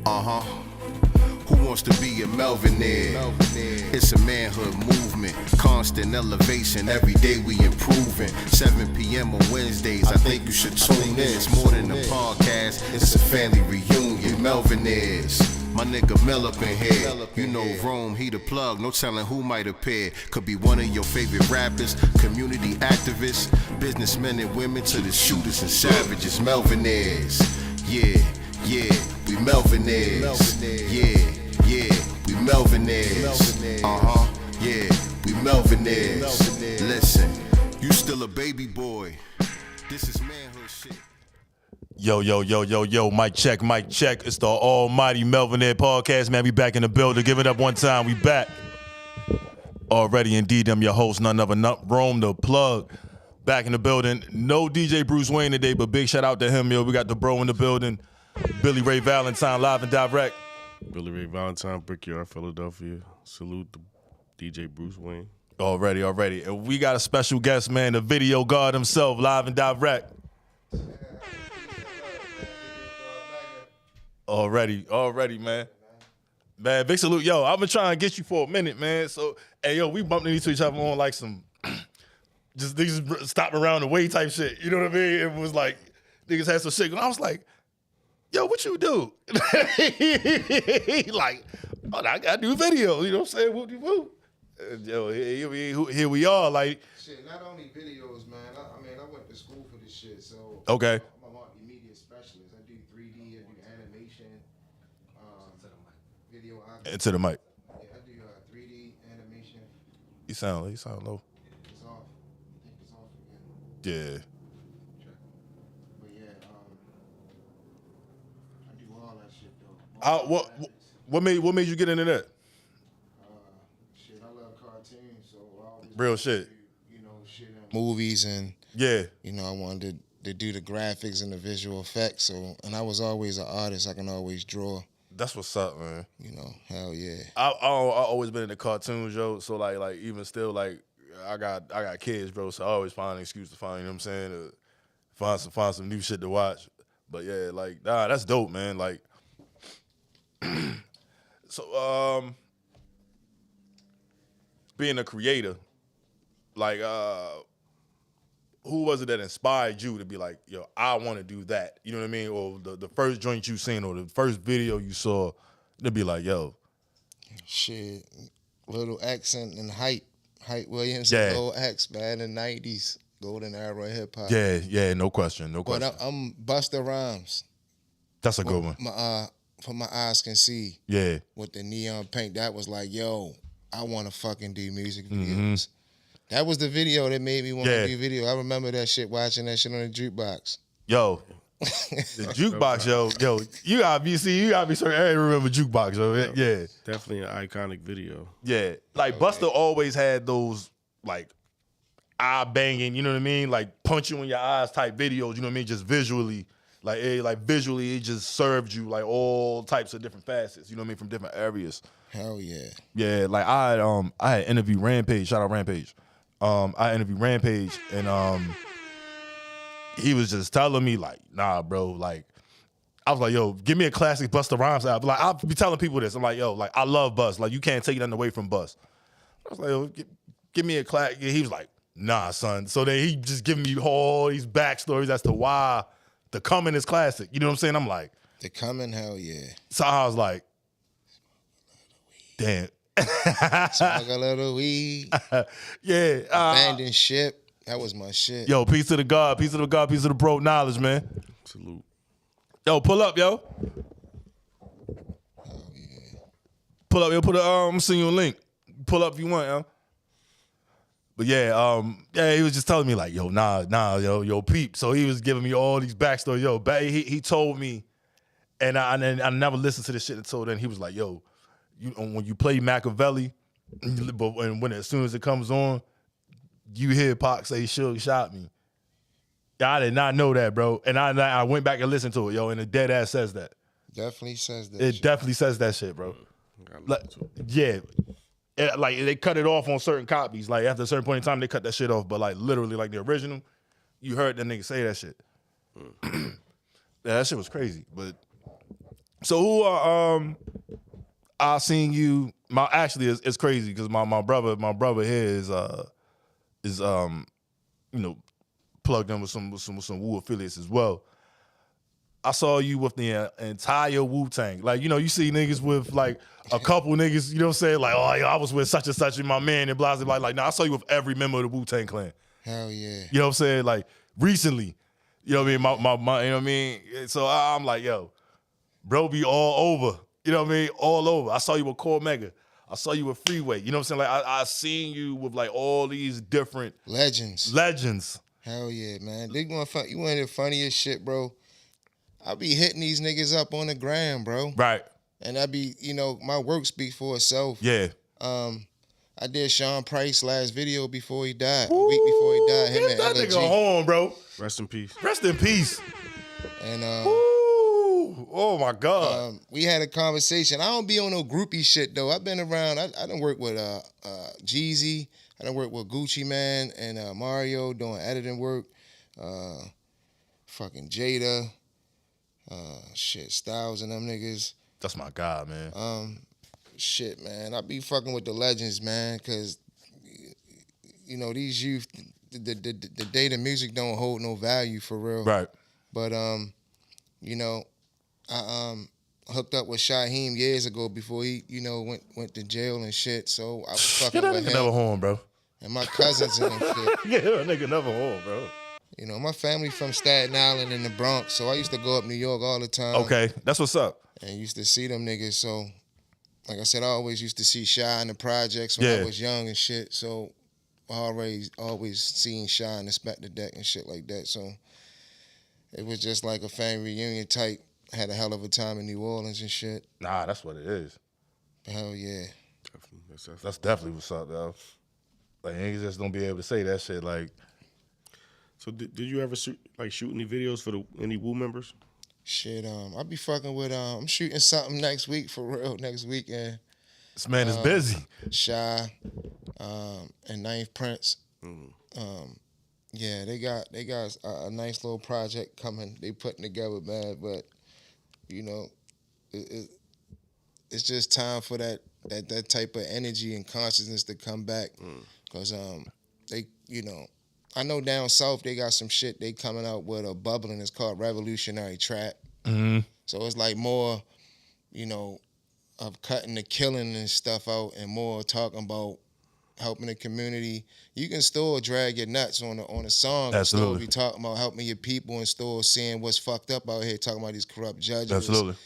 Who wants to be a Melvinaire? It's a manhood movement, constant elevation. Every day we improving. 7 p.m. on Wednesdays, I think you should tune in. It's more than a podcast, it's a family reunion. Melvinaires. My nigga Mel up in here. You know Rome, he the plug, no telling who might appear. Could be one of your favorite rappers, community activists, businessmen and women to the shooters and savages. Melvinaires. Yeah, we Melvinaires. Yeah, we Melvinaires. Yeah, we Melvinaires. Listen, you still a baby boy. This is manhood shit. Yo, mic check. It's the almighty Melvinaire podcast, man. We back in the building. Give it up one time. We back. Already indeed, I'm your host, none other than Rome the plug. Back in the building. No DJ Bruce Wayne today, but big shout out to him, yo. We got the bro in the building. Billy Ray Valentine, live and direct. Billy Ray Valentine, Brickyard, Philadelphia. Salute the DJ Bruce Wayne. Already. And we got a special guest, man, the video god himself, live and direct. Already, man. Man, big salute. Yo, I've been trying to get you for a minute, man. So, hey, yo, we bumped into each other on like some just niggas stopping around the way type shit. You know what I mean? It was like niggas had some shit. And I was like, yo, what you do? He like, oh, I got new video. You know what I'm saying? Whoop-de-whoop. Yo, here we are. Like, shit, not only videos, man. I mean, I went to school for this shit, so okay. I'm a multimedia specialist. I do 3D, I do animation, video. Into the mic. Yeah, I do 3D animation. You sound low. It's off. I think it's off again. Yeah. But yeah, I do all that shit though. What made you get into that? Shit, I love cartoons, so I always Real shit. do, shit in movies, and Yeah. I wanted to do the graphics and the visual effects. So, and I was always an artist. I can always draw. That's what's up, man. Hell yeah. I always been in the cartoons, yo. So like even still, like I got kids, bro. So I always find an excuse to find, you know what I'm saying, to find some new shit to watch. But yeah, like that's dope, man. Like, so being a creator, like who was it that inspired you to be like, yo, I want to do that? You know what I mean? Or the first joint you seen or the first video you saw, to be like, yo. Shit, Little Accent and Hype Williams, Yeah. and Lil X, man, in the 90s, golden era of hip hop. Yeah, no question. But I'm Busta Rhymes. That's a good one. For My Eyes Can See. Yeah. With the neon paint, that was like, yo, I want to fucking do music videos. Mm-hmm. That was the video that made me want Yeah. to do video. I remember that shit, watching that shit on the jukebox. Yo, the jukebox, yo, you gotta be certain. I remember jukebox, yo. Yeah. Definitely an iconic video. Yeah. Like Busta always had those like eye banging, you know what I mean? Like punch you in your eyes type videos, you know what I mean? Just visually. Like visually, it just served you like all types of different facets, you know what I mean, from different areas. Hell yeah. Yeah, like I had interviewed Rampage, shout out Rampage. I interviewed Rampage and he was just telling me like, nah, bro, like I was like, yo, give me a classic Busta Rhymes album. Like I'll be telling people this. I'm like, yo, like I love Bust. Like you can't take nothing away from Bust. I was like, yo, give me a classic. He was like, nah, son. So then he just giving me all these backstories as to why The Coming is classic. You know what I'm saying? I'm like, The Coming, hell yeah. so I was like, damn. Smoke a little weed. Yeah. Abandoned ship. That was my shit. Yo, peace to the God, peace to the God, peace to the bro knowledge, man. Salute. Yo, pull up, yo. Hell yeah. Pull up, yo. I'm sending you a link. Pull up if you want, yo. But yeah, he was just telling me like, yo, yo, peep. So he was giving me all these backstories. Yo, he told me, and I never listened to this shit until then. He was like, yo, when you play Machiavelli, but when as soon as it comes on, you hear Pac say Suge shot me. I did not know that, bro. And I went back and listened to it, yo, and it dead ass says that. Definitely says that. It shit. definitely says that shit, bro. Like, yeah. Like they cut it off on certain copies. Like after a certain point in time, they cut that shit off. But like literally, like the original, you heard that nigga say that shit. Yeah, that shit was crazy. But So who are I seen you? Actually, it's crazy because my brother here is plugged in with some Wu affiliates as well. I saw you with the entire Wu-Tang. Like, you see niggas with like a couple niggas, you know what I'm saying? Like, oh, I was with such and such and my man and blah, blah, blah. Like, no, I saw you with every member of the Wu-Tang Clan. Hell yeah. You know what I'm saying? Like, recently. You know what I mean? My you know what I mean? So I'm like, yo, bro be all over. You know what I mean? All over. I saw you with Core Mega. I saw you with Freeway. You know what I'm saying? Like, I seen you with like all these different Legends. Hell yeah, man. You want the funniest shit, bro? I be hitting these niggas up on the gram, bro. Right. And I be, my work speaks for itself. Yeah. I did Sean Price last video before he died. A week before he died. Him Get and that LG. nigga home, bro. Rest in peace. Rest in peace. And oh my God. we had a conversation. I don't be on no groupie shit though. I've been around. I done worked with Jeezy. I done worked with Gucci Man and Mario doing editing work. Fucking Jada. Styles and them niggas. That's my guy, man. Shit, man. I be fucking with the legends, man, because, these youth, the day the music don't hold no value for real. Right. But, I hooked up with Shaheem years ago before he, went to jail and shit. So I was fucking Get that with nigga him. never home, bro. And my cousins and them shit. Get that nigga never home, bro. My family from Staten Island in the Bronx, so I used to go up New York all the time. Okay, that's what's up. And used to see them niggas. So, like I said, I always used to see Shy in the projects when Yeah. I was young and shit. So, I always seen Shy in the Spectre Deck and shit like that. So, it was just like a family reunion type. Had a hell of a time in New Orleans and shit. Nah, that's what it is. Hell yeah. That's definitely what's up, though. Like, niggas just don't be able to say that shit. Like, So did you ever shoot any videos for any Wu members? Shit, I be fucking with, I'm shooting something next week for real, next weekend. this man is busy. Shy, and Ninth Prince. Yeah, they got a nice little project coming. They putting together, man. But it's just time for that type of energy and consciousness to come back. Cause they, I know down south they got some shit they coming out with a bubbling. It's called Revolutionary Trap. Mm-hmm. So it's like more, of cutting the killing and stuff out and more talking about helping the community. You can still drag your nuts on a song. Absolutely. Still be talking about helping your people and still seeing what's fucked up out here, talking about these corrupt judges. Absolutely.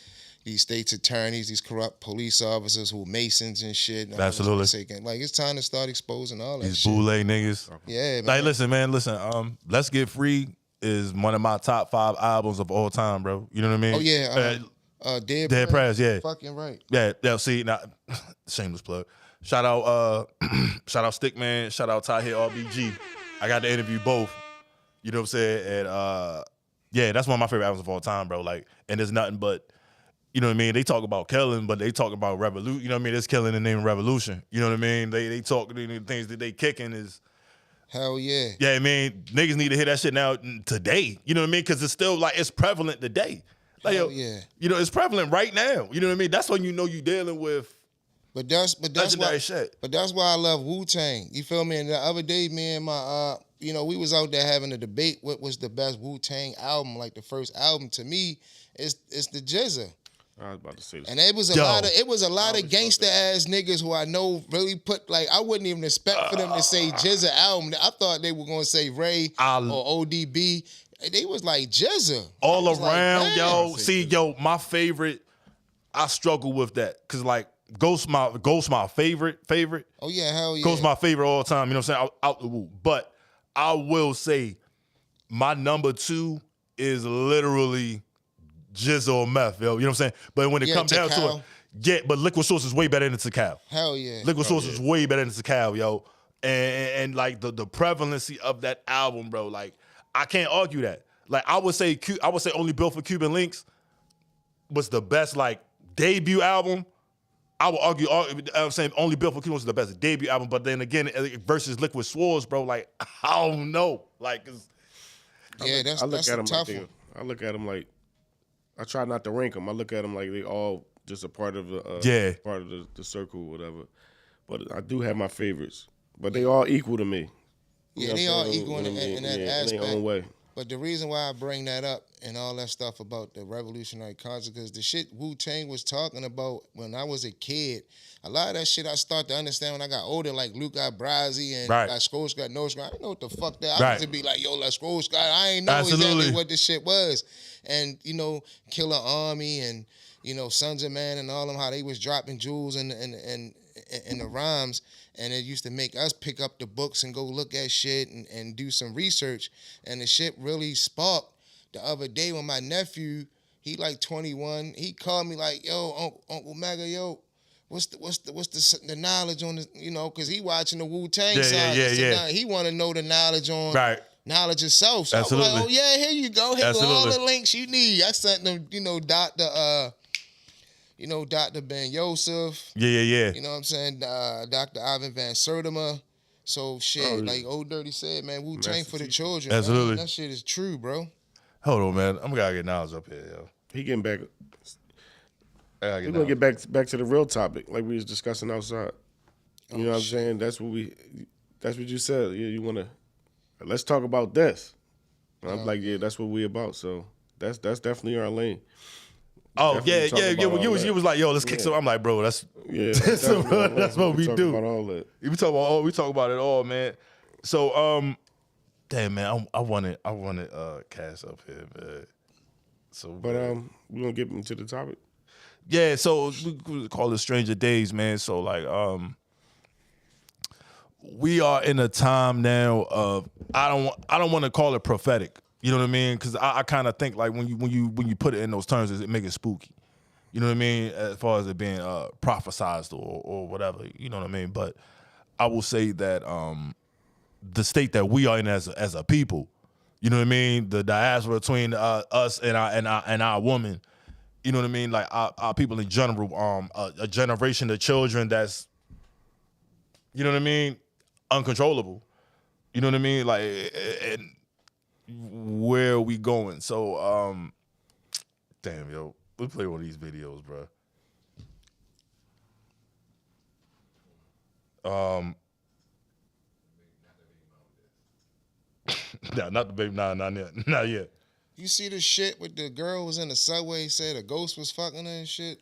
These state's attorneys, these corrupt police officers who Masons and shit. And Absolutely. like, it's time to start exposing all that These shit. boule niggas. Yeah, man. Like, listen, man, Let's Get Free is one of my top 5 albums of all time, bro. You know what I mean? Oh, yeah. Dead Prez, yeah. Fucking right. Yeah, see, now, shameless plug. Shout out Stickman, shout out Ty Hit RBG. I got to interview both. You know what I'm saying? And yeah, that's one of my favorite albums of all time, bro. Like, and there's nothing but, you know what I mean? They talk about killing, but they talk about revolution. You know what I mean? It's killing in the name of revolution. You know what I mean? They talk, the things that they kicking is, Hell yeah. yeah, I mean, niggas need to hear that shit now today. You know what I mean? Because it's still like, it's prevalent today. Like, Hell yeah. It's prevalent right now. You know what I mean? That's when you know you're dealing with But that's legendary why shit. But that's why I love Wu-Tang. You feel me? And the other day, me and my we was out there having a debate what was the best Wu-Tang album, like the first album to me, it's the GZA. I was about to say this. And it was a lot of gangster ass niggas who I know really put, like, I wouldn't even expect for them to say GZA album. I thought they were gonna say Ray or ODB. They was like GZA. All I was around, like, damn. yo. See, yo, my favorite, I struggle with that. Cause like Ghost my favorite. Oh yeah, hell yeah. Ghost my favorite all time, you know what I'm saying? Out the woo. But I will say my number 2 is literally GZA or Meth, yo. You know what I'm saying? But when it comes down to it, yeah, but Liquid Source is way better than Tikal. Hell yeah. Liquid Source is way better than Tikal, yo. And like the prevalency of that album, bro, like I can't argue that. Like I would say Only Built for Cuban Links was the best like debut album. I would argue, I'm saying Only Built for Cuban was the best debut album, but then again versus Liquid Swords, bro, like I don't know, like yeah, that's a tough one. I look at him like I try not to rank them. I look at them like they all just a part of the part of the circle, or whatever. But I do have my favorites. But they all equal to me. Yeah, they all equal in that aspect. In their own way. But the reason why I bring that up and all that stuff about the revolutionary concept, because the shit Wu-Tang was talking about when I was a kid, a lot of that shit I started to understand when I got older, like Luke Brazi and Right. like Scroll Scott, No Scott. I didn't know what the fuck that. Right. I used to be like, yo, like Scroll Scott. I ain't know Absolutely. exactly what this shit was. And, you know, Killer Army and, you know, Sons of Man and all them, how they was dropping jewels in the rhymes. And it used to make us pick up the books and go look at shit and do some research. And the shit really sparked the other day when my nephew, he like 21, he called me like, yo, Uncle Mega, yo, what's the knowledge on the, you know, because he watching the Wu-Tang side. Yeah. He want to know the knowledge on knowledge itself. So Absolutely. I was like, oh yeah, here you go. Here go all Absolutely. the links you need. I sent them, you know, Dr. Ben Yosef. Yeah. You know what I'm saying? Dr. Ivan Van Sertima. So shit, like Old Dirty said, man, Wu-Tang for the children. Absolutely. Man. That shit is true, bro. Hold on, man. I'm gonna get Nas up here, yo. He getting back. We're We're gonna get back to the real topic, like we was discussing outside. You know what I'm saying? That's what you said. Yeah, you wanna let's talk about this. And I'm like, yeah, that's what we about. So that's definitely our lane. Oh Definitely yeah. talk about all You was like, yo, let's kick some. I'm like, bro, that's definitely that's what we talk do. About all that. We talk about it all, man. So damn man, I wanted Cass up here, man. So But we gonna get into the topic. yeah, so we call it Stranger Days, man. So like we are in a time now of I don't want to call it prophetic. You know what I mean? Because I kind of think like when you put it in those terms, it make it spooky. You know what I mean? As far as it being prophesized or whatever. You know what I mean? But I will say that the state that we are in as a people, you know what I mean? The diaspora between us and our woman. You know what I mean? Like our people in general, a generation of children that's, you know what I mean, uncontrollable. You know what I mean? Like, and where are we going? So, damn, yo, let's play one of these videos, bro. Nah, not the baby. Nah, not yet. You see the shit with the girl was in the subway, said a ghost was fucking her and shit?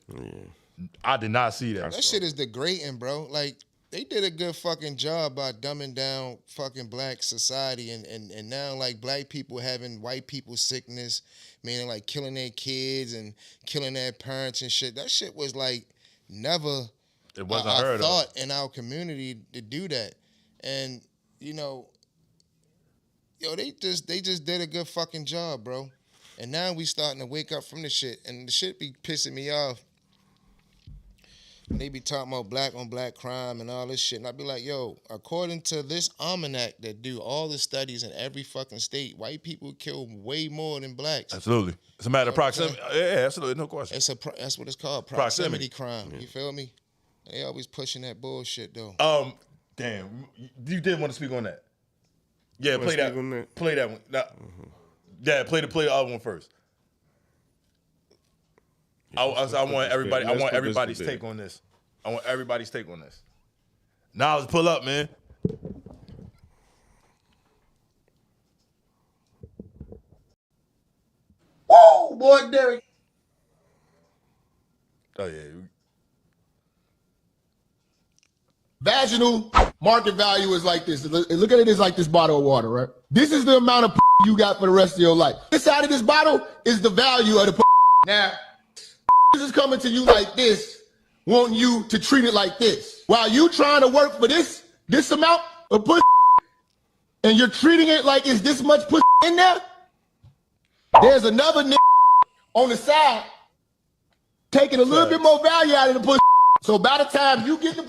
I did not see that. That shit is degrading, bro. Like, they did a good fucking job by dumbing down fucking black society and now like black people having white people sickness, meaning like killing their kids and killing their parents and shit. That shit was like never It wasn't heard of. thought in our community to do that. And, you know, yo, they just did a good fucking job, bro. And now we starting to wake up from the shit. And the shit be pissing me off. They be talking about black on black crime and all this shit. And I be like, yo, according to this almanac that do all the studies in every fucking state, white people kill way more than blacks. Absolutely. It's a matter of proximity. Yeah, absolutely. No question. That's what it's called, proximity crime. You feel me? They always pushing that bullshit, though. Damn. You did want to speak on that. Yeah, Wanna play that. speak on that? Play that one. Nah. Yeah, play the other one first. I want everybody. I want everybody's take on this. I want everybody's take on this. Now let's pull up, man. Whoa, boy, Derek. Oh yeah. Vaginal market value is like this. Look at it as like this bottle of water, right? This is the amount of you got for the rest of your life. This side of this bottle is the value of the Now, this is coming to you like this, wanting you to treat it like this. While you trying to work for this amount of pussy, and you're treating it like it's this much pussy in there, there's another nigga on the side taking a little bit more value out of the pussy. So by the time you get the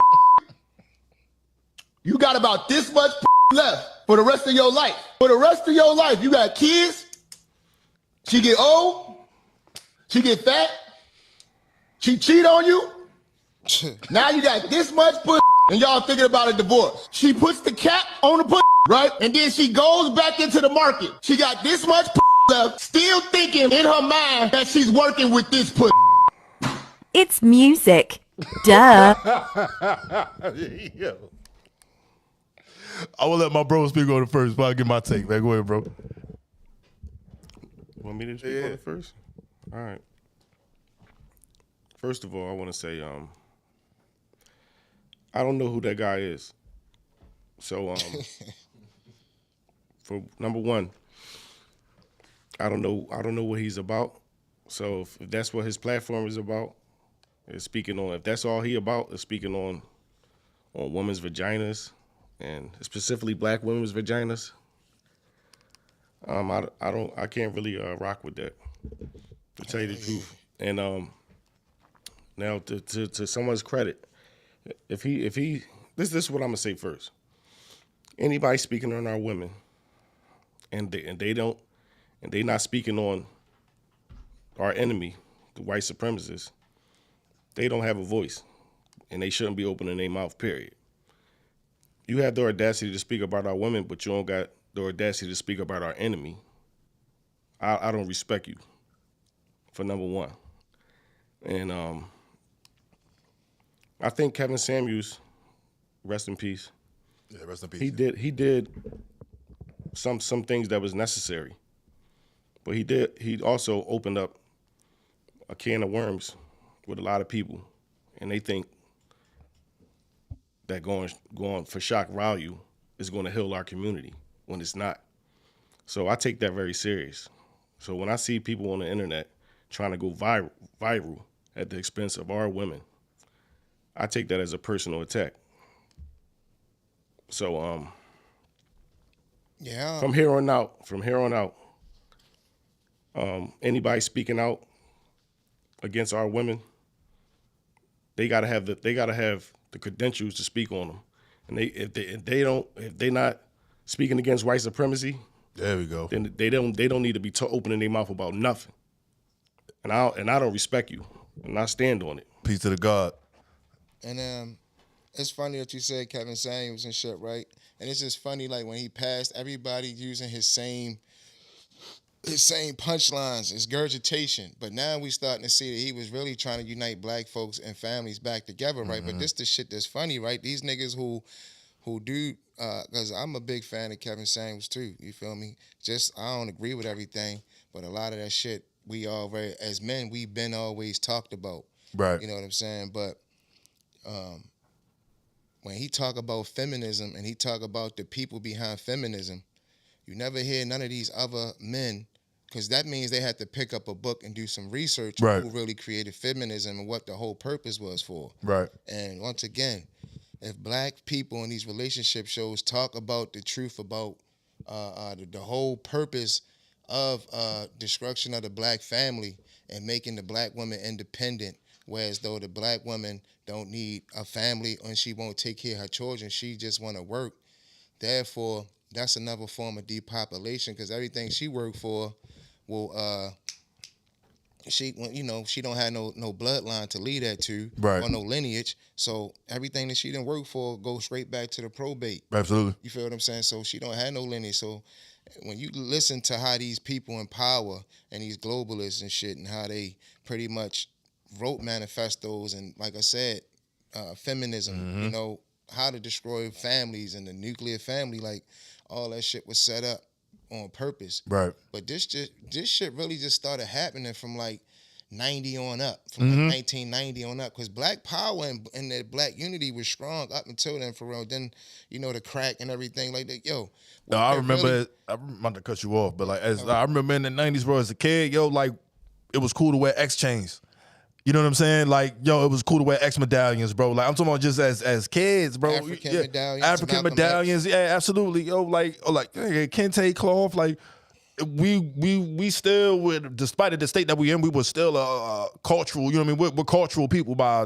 you got about this much left for the rest of your life. For the rest of your life, you got kids, she get old, she get fat, she cheat on you. Now you got this much pussy and y'all thinking about a divorce. She puts the cap on the pussy, right? And then she goes back into the market. She got this much pussy left, still thinking in her mind that she's working with this pussy. It's music. Duh. Yo. I will let my bro speak on it first, but I'll get my take. Man, go ahead, bro. Want me to speak on it first? All right. First of all, I want to say, I don't know who that guy is. So, for number one, I don't know what he's about. So if that's what his platform is about, is speaking on. If that's all he about, is speaking on women's vaginas, and specifically black women's vaginas. I can't really rock with that, to tell you the truth. And now to someone's credit, if he this is what I'm gonna say first. Anybody speaking on our women, and they not speaking on our enemy, the white supremacists, they don't have a voice, and they shouldn't be opening their mouth. Period. You have the audacity to speak about our women, but you don't got the audacity to speak about our enemy. I don't respect you, for number one. And I think Kevin Samuels, rest in peace. Yeah, rest in peace. He did some things that was necessary, but he also opened up a can of worms with a lot of people, and they think that going for shock value is going to heal our community when it's not. So I take that very serious. So when I see people on the internet trying to go viral at the expense of our women, I take that as a personal attack. So Yeah. from here on out, anybody speaking out against our women, they gotta have the credentials to speak on them. And if they not speaking against white supremacy, There we go. then they don't need to be opening their mouth about nothing. And I don't respect you, and I stand on it. Peace to the God. And it's funny that you said Kevin Samuels and shit, right? And it's just funny, like when he passed, everybody using his same punchlines, his gurgitation. But now we starting to see that he was really trying to unite black folks and families back together, right? But this the shit that's funny, right? These niggas who do, because I'm a big fan of Kevin Samuels too, you feel me? Just, I don't agree with everything, but a lot of that shit, we already, as men, we've been always talked about. Right. You know what I'm saying? But when he talk about feminism and he talk about the people behind feminism, you never hear none of these other men, because that means they had to pick up a book and do some research Right. who really created feminism and what the whole purpose was for. Right. And once again, if black people in these relationship shows talk about the truth about the whole purpose of destruction of the black family and making the black woman independent, whereas though the black woman don't need a family and she won't take care of her children, she just want to work. Therefore, that's another form of depopulation, because everything she worked for will she don't have no bloodline to lead that to, Right. or no lineage. So everything that she didn't work for goes straight back to the probate. Absolutely. You feel what I'm saying? So she don't have no lineage. So when you listen to how these people in power and these globalists and shit, and how they pretty much wrote manifestos and, like I said, feminism, you know, how to destroy families and the nuclear family, like all that shit was set up on purpose. Right. But this shit really just started happening from like 90 on up, from like 1990 on up, because black power and that black unity was strong up until then, for real. Then, you know, the crack and everything like that. Yo, No, I it remember. really- I'm about to cut you off, but like, I remember in the '90s, bro, as a kid, yo, like, it was cool to wear X chains. You know what I'm saying? Like, yo, it was cool to wear X medallions, bro. Like, I'm talking about just as kids, bro. African medallions, African Malcolm medallions, yeah, absolutely, yo. Like kente cloth, like. We still, with, despite the state that we in, we were still a cultural. You know what I mean? We're cultural people by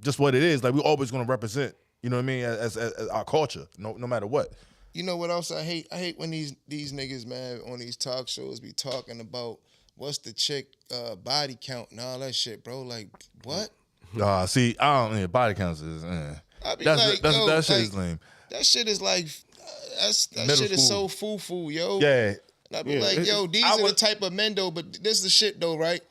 just what it is. Like, we're always gonna represent. You know what I mean? As our culture, no matter what. You know what else I hate? I hate when these niggas, man, on these talk shows be talking about what's the chick body count and all that shit, bro. Like, what? See, I don't. Body counts is. I be That shit like, is lame. that shit is like, that Middle shit is school. so foo-foo, yo. Yeah. I be Yeah, like, yo, these are the would- type of men though. But this is the shit though, right?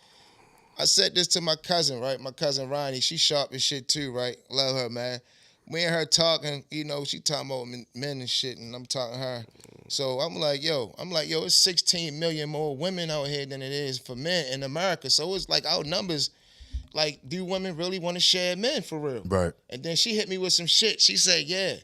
I said this to my cousin, right? My cousin Ronnie, she sharp as shit too, right? Love her, man. Me and her talking, you know, she talking about men and shit, and I'm talking to her. So I'm like, yo, it's 16 million more women out here than it is for men in America. So it's like our numbers, like, do women really want to share men for real? Right. And then she hit me with some shit. She said, yeah,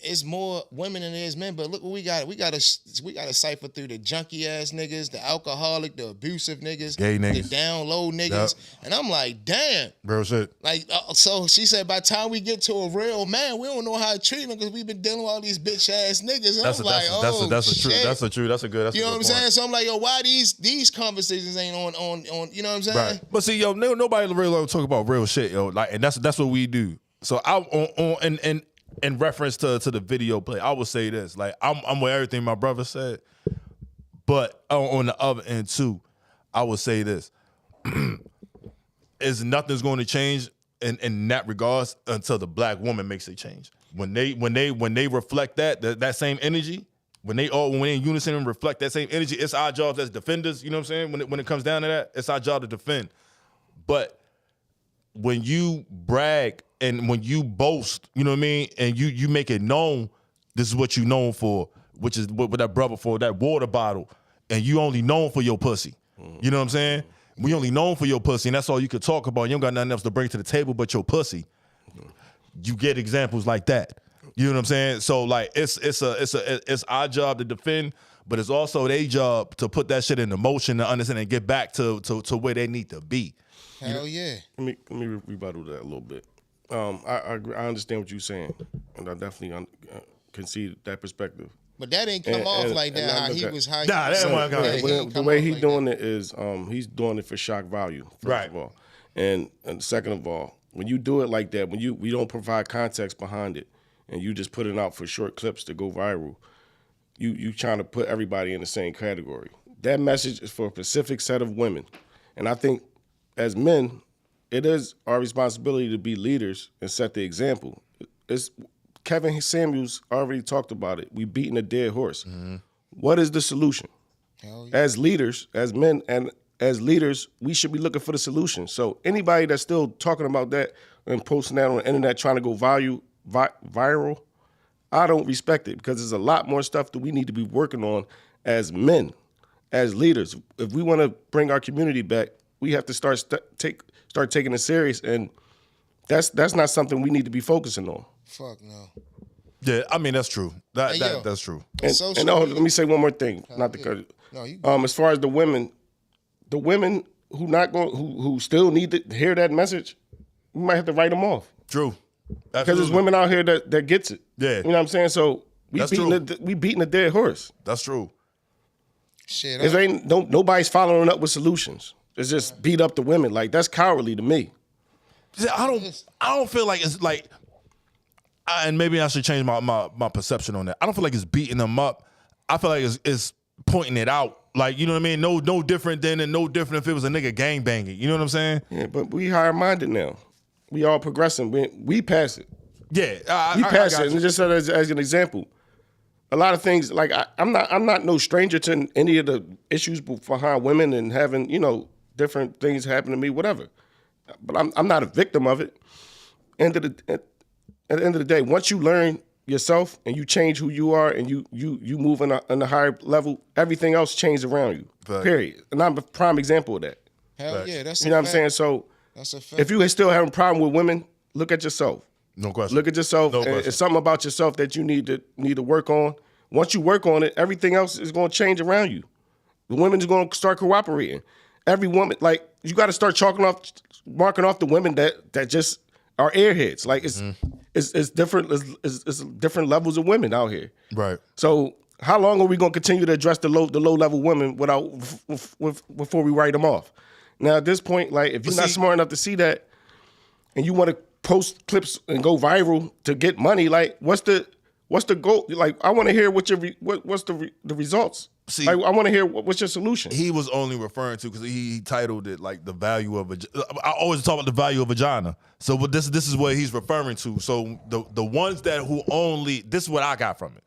it's more women than it is men, but look what we got. We got to cipher through the junky ass niggas, the alcoholic, the abusive niggas, Gay niggas. the down low niggas. Yep. And I'm like, damn. Real shit. Like, so she said, by the time we get to a real man, we don't know how to treat him because we've been dealing with all these bitch ass niggas. And I'm like, oh, that's a true. shit. That's a true. That's a good. You know what I'm saying? So I'm like, yo, why these conversations ain't on? You know what I'm saying? Right. But see, yo, nobody really want to talk about real shit, yo. Like, and that's what we do. So in reference to the video play, I would say this. Like, I'm with everything my brother said, but on the other end too, I would say this: is nothing's going to change in that regards until the black woman makes a change. When they reflect that same energy, when they in unison and reflect that same energy, it's our job as defenders. You know what I'm saying? When it comes down to that, it's our job to defend. But when you brag and when you boast, you know what I mean, and you make it known, this is what you known for, which is what that brother for, that water bottle, and you only known for your pussy. You know what I'm saying? We only known for your pussy, and that's all you could talk about. You don't got nothing else to bring to the table but your pussy. You get examples like that. You know what I'm saying? So like it's our job to defend, but it's also their job to put that shit into motion to understand and get back to where they need to be. Hell yeah. Let me rebuttal that a little bit. I understand what you're saying, and I definitely can see that perspective. But that ain't come off like that. How he was high. Nah, that ain't what I got. The way he's doing it is he's doing it for shock value, first of all. And second of all, when you do it like that, when we don't provide context behind it, and you just put it out for short clips to go viral, you trying to put everybody in the same category. That message is for a specific set of women. And I think as men, it is our responsibility to be leaders and set the example. Kevin Samuels already talked about it. We beating a dead horse. Mm-hmm. What is the solution? Hell yeah. As leaders, as men, and as leaders, we should be looking for the solution. So anybody that's still talking about that and posting that on the internet trying to go viral, I don't respect it because there's a lot more stuff that we need to be working on as men, as leaders. If we want to bring our community back, we have to start taking it serious, and that's not something we need to be focusing on. Fuck no. Yeah, I mean that's true. That's true. And let me say one more thing, not to cut it. No, you. As far as the women who still need to hear that message, we might have to write them off. True. Because there's women out here that gets it. Yeah. You know what I'm saying? So we beating a dead horse. That's true. Shit. Nobody's following up with solutions. It's just beat up the women. Like, that's cowardly to me. See, I don't feel like it's like, and maybe I should change my perception on that. I don't feel like it's beating them up. I feel like it's pointing it out. Like, you know what I mean? No different than and no different if it was a nigga gangbanging. You know what I'm saying? Yeah, but we higher minded now. We all progressing. We pass it. Yeah, We pass it. And just as an example, a lot of things, like I'm not no stranger to any of the issues behind women and having, different things happen to me, whatever. But I'm not a victim of it. At the end of the day, once you learn yourself and you change who you are and you move in a higher level, everything else changes around you. Fact. Period. And I'm a prime example of that. Hell yeah, that's You know what I'm saying? So That's a fact. if you still having a problem with women, look at yourself. No question. Look at yourself. No and question. it's something about yourself that you need to work on. Once you work on it, everything else is going to change around you. The women's going to start cooperating. Every woman, like, you got to start marking off the women that just are airheads. Like, it's different. It's different levels of women out here. Right. So how long are we going to continue to address the low level women before we write them off? Now at this point, like, if you're not smart enough to see that, and you want to post clips and go viral to get money, like, what's the goal? Like, I want to hear what's the results. See, like, I want to hear what's your solution. He was only referring to because he titled it like the value of I always talk about the value of vagina. So, but this is what he's referring to. So the ones who only, this is what I got from it.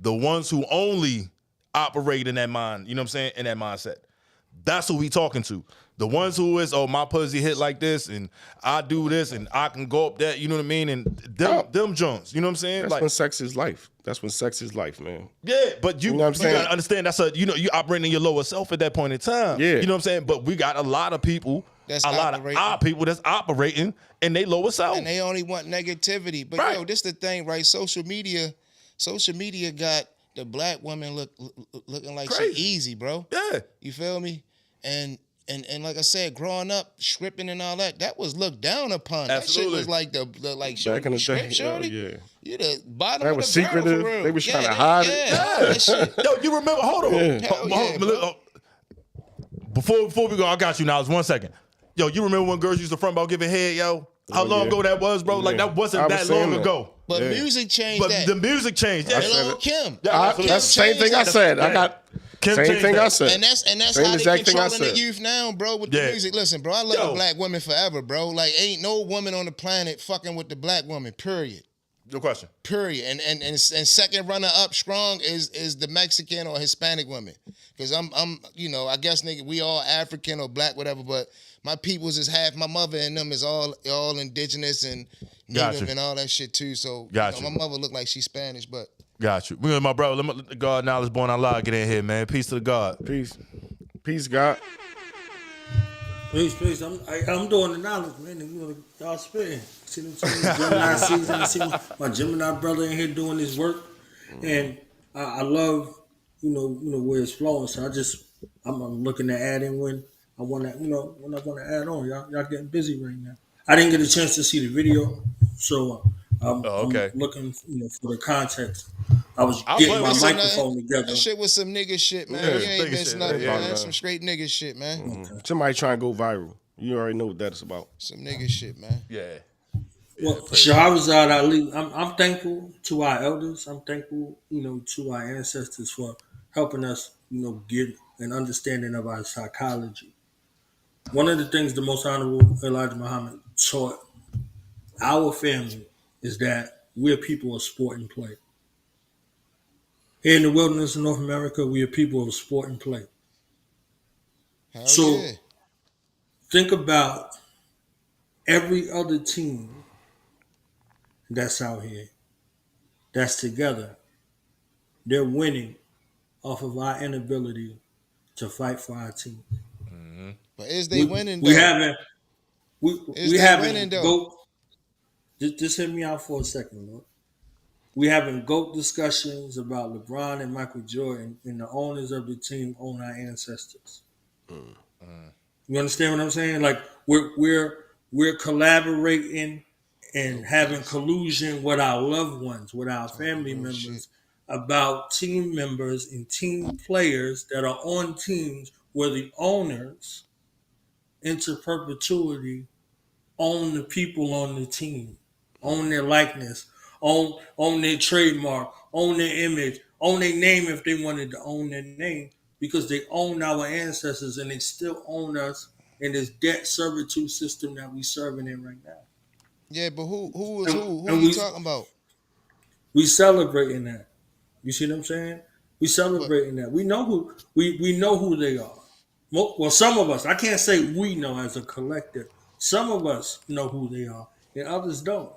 The ones who only operate in that mind, you know what I'm saying, in that mindset. That's who we talking to. The ones who is, oh, my pussy hit like this, and I do this, and I can go up that, you know what I mean? And them Jones, you know what I'm saying? That's when sex is life. That's when sex is life, man. Yeah, but you know what I'm saying? gotta understand that's you operating in your lower self at that point in time. Yeah. You know what I'm saying? But we got a lot of people, That's a lot of operating. our people that's operating in they lower self. And they only want negativity. But Right. yo, this the thing, right? Social media got the black woman looking like Crazy. she easy, bro. Yeah. You feel me? And like I said, growing up, stripping and all that was looked down upon. Absolutely. That shit was like the like Back in the strip, day, shorty. yeah. You the bottom That of was the barrel, secretive. for real. They was trying to they- hide it. Yeah, all that shit. Yo, you remember? Hold on. Yeah. Hell yeah, bro. Before we go, I got you now. It's 1 second. Yo, you remember when girls used to front about giving head, yo? How long yeah. ago that was, bro? Like Yeah. that wasn't I was that saying long that. ago. But Yeah. music changed But that. the music changed. Yeah, Hello, Kim. Yeah, absolutely. That's the same thing I said. I got Kim same changed thing that. I said. And that's Same how they exact thing I controlling the said. youth now, bro, with Yeah. the music. Listen, bro, I love Yo. the black women forever, bro. Like, ain't no woman on the planet fucking with the black woman, period. Your question. Period. And second runner up strong is the Mexican or Hispanic women. Because I'm you know, I guess nigga, we all African or black, whatever, but my peoples is half, my mother and them is all indigenous and native Gotcha. and all that shit too. So Gotcha. my mother look like she's Spanish, but Got you. We my bro. Let the God knowledge born out loud get in here, man. Peace to the God. Peace, God. Peace. I'm doing the knowledge, man. And, you know, y'all spitting. See them Gemini season. I see my Gemini brother in here doing his work, and I love, you know where it's flowing. So I'm looking to add in when I want to, when I want to add on. Y'all getting busy right now. I didn't get a chance to see the video, so okay. I'm looking, for the context. I was I'll getting play my with you. microphone together. that shit was some nigga shit, man. Yeah, You ain't nigga missed shit. nothing, Yeah, man. yeah. Some straight nigga shit, man. Somebody trying to go viral. You already know what that's about. Some nigga shit, man. Yeah. Well, Shahrazad Ali, I'm thankful to our elders. I'm thankful, to our ancestors for helping us, get an understanding of our psychology. One of the things the Most Honorable Elijah Muhammad taught our family is that we're people of sport and play. Here in the wilderness of North America, we are people of sport and play. Hell So- yeah. Think about every other team that's out here, that's together. They're winning off of our inability to fight for our team. But is they winning though? We haven't. Is We they haven't winning, though? go. Just hear me out for a second, Lord. We having GOAT discussions about LeBron and Michael Jordan, and the owners of the team own our ancestors. You understand what I'm saying? Like we're collaborating and having collusion with our loved ones, with our family members, about team members and team players that are on teams where the owners, into perpetuity, own the people on the team, own their likeness, own their trademark, own their image, own their name if they wanted to own their name, because they own our ancestors and they still own us in this debt servitude system that we serving in right now. Yeah, but who is who? Who And you we- talking about? We celebrating that. You see what I'm saying? We celebrating that. We know who we know who they are. Well, some of us. I can't say we know as a collective. Some of us know who they are, and others don't.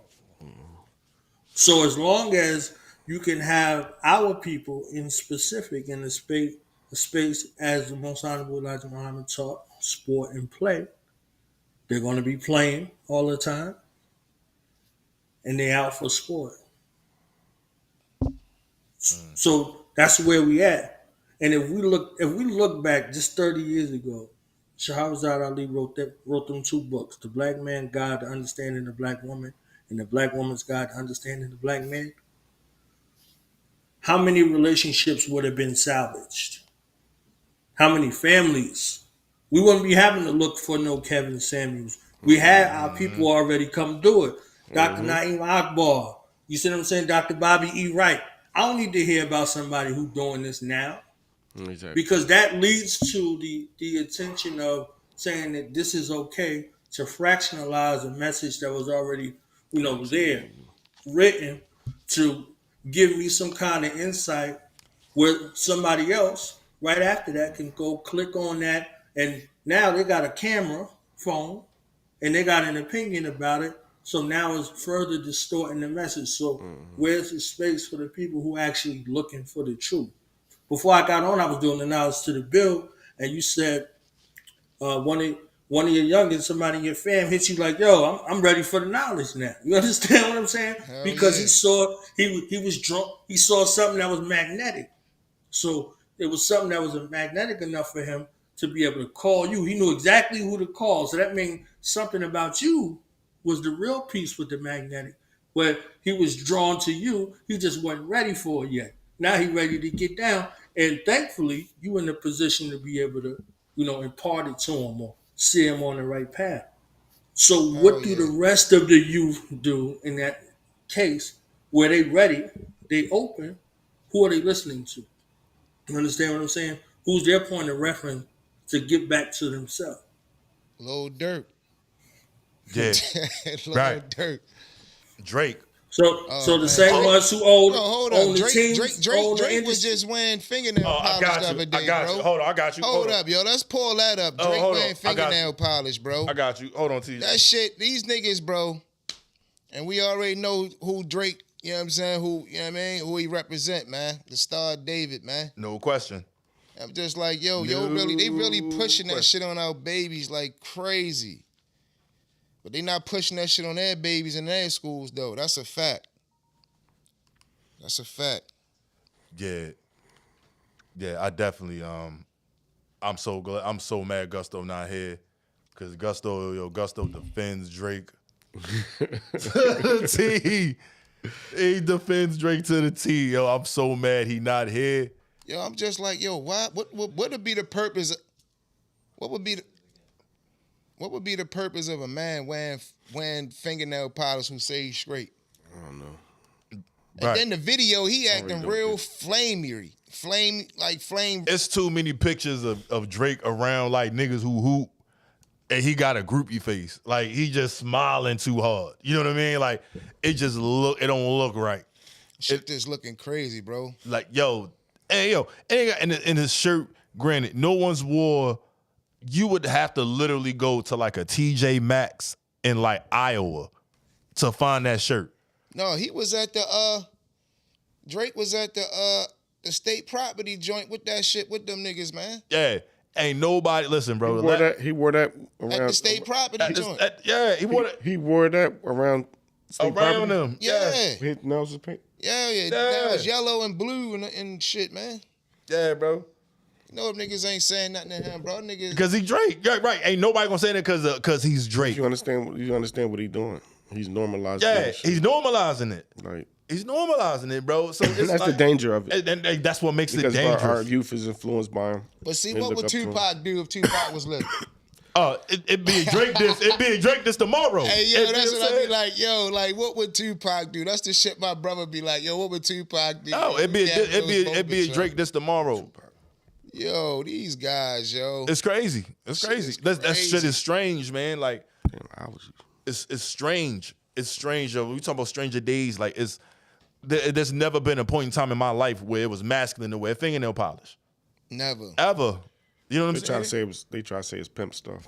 So as long as you can have our people in specific in the space as the Most Honorable Elijah Muhammad taught, sport and play, they're going to be playing all the time, and they're out for sport. So that's where we at. And if we look back just 30 years ago, Shahrazad Ali wrote them two books, The Black Man Guide to Understanding the Black Woman and The Black Woman's Guide to Understanding the Black Man. How many relationships would have been salvaged? How many families? We wouldn't be having to look for no Kevin Samuels. We had our people already come do it. Dr. Naeem Akbar. You see what I'm saying? Dr. Bobby E. Wright. I don't need to hear about somebody who's doing this now, Exactly. because that leads to the attention of saying that this is okay to fractionalize a message that was already, there, written to give me some kind of insight where somebody else right after that can go click on that, and now they got a camera phone and they got an opinion about it. So now it's further distorting the message. So where's the space for the people who actually looking for the truth? Before I got on, I was doing the knowledge to the bill, and you said one of your youngins, somebody in your fam, hits you like, "Yo, I'm ready for the knowledge now." You understand what I'm saying? Hell Because yeah. he was drunk. He saw something that was magnetic. So it was something that was magnetic enough for him to be able to call you. He knew exactly who to call. So that means something about you was the real piece with the magnetic, where he was drawn to you. He just wasn't ready for it yet. Now he ready to get down. And thankfully, you in the position to be able to, impart it to him or see him on the right path. So what do yeah. the rest of the youth do in that case where they ready, they open, who are they listening to? You understand what I'm saying? Who's their point of reference to get back to themselves? Lil Durk. Yeah, Lil Right. Durk. Drake. So the man. same ones who own Hold own up. the teams, Drake own the was industry. just wearing fingernail Oh, I polish got the you. other day, I got bro. you. Hold on, I got you. Hold up, yo. Let's pull that up. Oh, Drake hold wearing on. I got fingernail you. polish, bro. I got you. Hold on, TJ. That shit, these niggas, bro. And we already know who Drake, you know what I'm saying, who he represent, man. The Star of David, man. No question. I'm just like, they really pushing that shit on our babies like crazy. But they not pushing that shit on their babies in their schools, though. That's a fact. That's a fact. Yeah. Yeah, I definitely I'm so glad. I'm so mad Gusto not here. Cause Gusto defends Drake. T. He defends Drake to the T. Yo, I'm so mad he not here. Yo, I'm just like, why? What would be the purpose? What would be the purpose of a man wearing fingernail polish who say he's straight? I don't know. And then the video, he really acting don't real think- flame. It's too many pictures of Drake around like niggas who hoop, and he got a groupie face. Like he just smiling too hard. You know what I mean? Like it don't look right. Shit just looking crazy, bro. Like and in his shirt, granted, no one's wore. You would have to literally go to like a TJ Maxx in like Iowa to find that shirt. No, he was at the Drake was at the state property joint with that shit with them niggas, man. Yeah, ain't nobody listen, bro. He wore that around At the state property joint. He wore that He wore that around state around property? him. Yeah. His nose was pink. Yeah. That was yellow and blue and shit, man. Yeah, bro. You know if niggas ain't saying nothing to him, bro. Niggas. Because he Drake. Yeah, right. Ain't nobody gonna say that because he's Drake. You understand what he's doing? He's normalizing Yeah, that shit. he's normalizing it. Like He's normalizing it, bro. So it's that's the danger of it. And that's what makes Because it dangerous. our youth is influenced by him. But see, They what look would up to him. Tupac do if Tupac was living? It'd be a Drake this. It'd be a Drake this tomorrow. Hey, yo, You know that's I'm what I saying? be like, yo, like, what would Tupac do? That's the shit my brother be like, yo, what would Tupac do? No, it'd be a Yo. Drake this tomorrow. Yo, these guys, yo. It's crazy. It's Shit crazy. is That shit crazy. is strange, man. Like Damn, allergies. it's strange. It's strange. Yo. We talk about stranger days. Like there's never been a point in time in my life where it was masculine to wear fingernail polish. Never. Ever. You know what They I'm try saying? to say they try to say it's pimp stuff.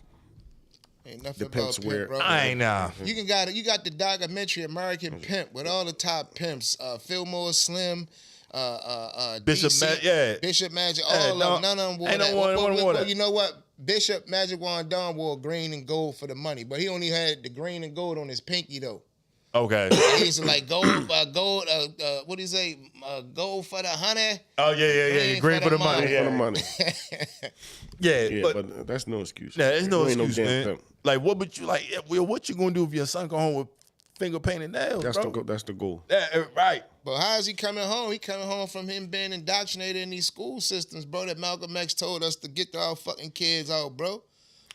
Ain't nothing The about pimps pimp, wear- bro. I ain't nah. You got the documentary American Pimp with all the top pimps, Fillmore Slim, Bishop DC, Ma- yeah. Bishop Magic, Yeah, all of them. None of them wore ain't that. no one wore that. You know what? Bishop Magic Wandon wore green and gold for the money, but he only had the green and gold on his pinky though. Okay. He used to like gold. What do you say? Gold for the honey. Oh yeah. Green for the money. For the Yeah. money. Yeah, Yeah, but but that's no excuse. yeah, there's no You ain't excuse, damn man. pimp. Like, what would you like? What you gonna do if your son come home with finger painted nails, That's bro? that's the goal. Yeah, right. But how is he coming home? He coming home from him being indoctrinated in these school systems, bro, that Malcolm X told us to get our fucking kids out, bro.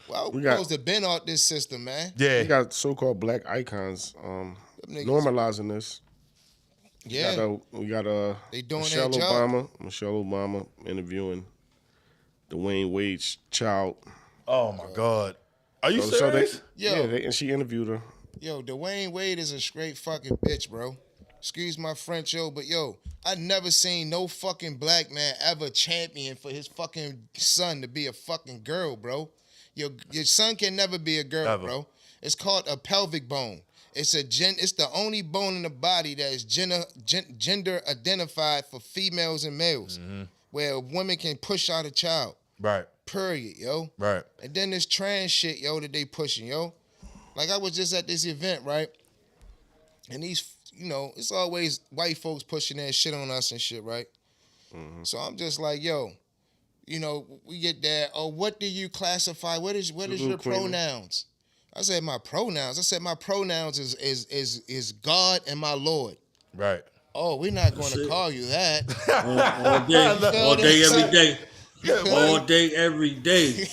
Well, we got- supposed to been out this system, man. We Yeah, got so-called black icons niggas- normalizing this. Yeah. We got They doing Michelle their job. Michelle Obama interviewing Dwayne Wade's child. Oh my God. Are you So serious? Yo. and she interviewed her. Yo, Dwayne Wade is a straight fucking bitch, bro. excuse my French, yo, but yo, I never seen no fucking black man ever champion for his fucking son to be a fucking girl, bro. Your son can never be a girl, Ever. bro. It's called a pelvic bone. It's the only bone in the body that is gender identified for females and males, where a woman can push out a child. Right. Period, yo. Right. And then this trans shit, yo, that they pushing, yo. Like I was just at this event, right? And these, you know, it's always white folks pushing that shit on us and shit, right? So I'm just like, yo, you know, we get that. Oh, what do you classify? What is your pronouns? I said my pronouns. I said my pronouns is God and my Lord. Right. Oh, we're not going to call you that. All day, every day. All day, every day.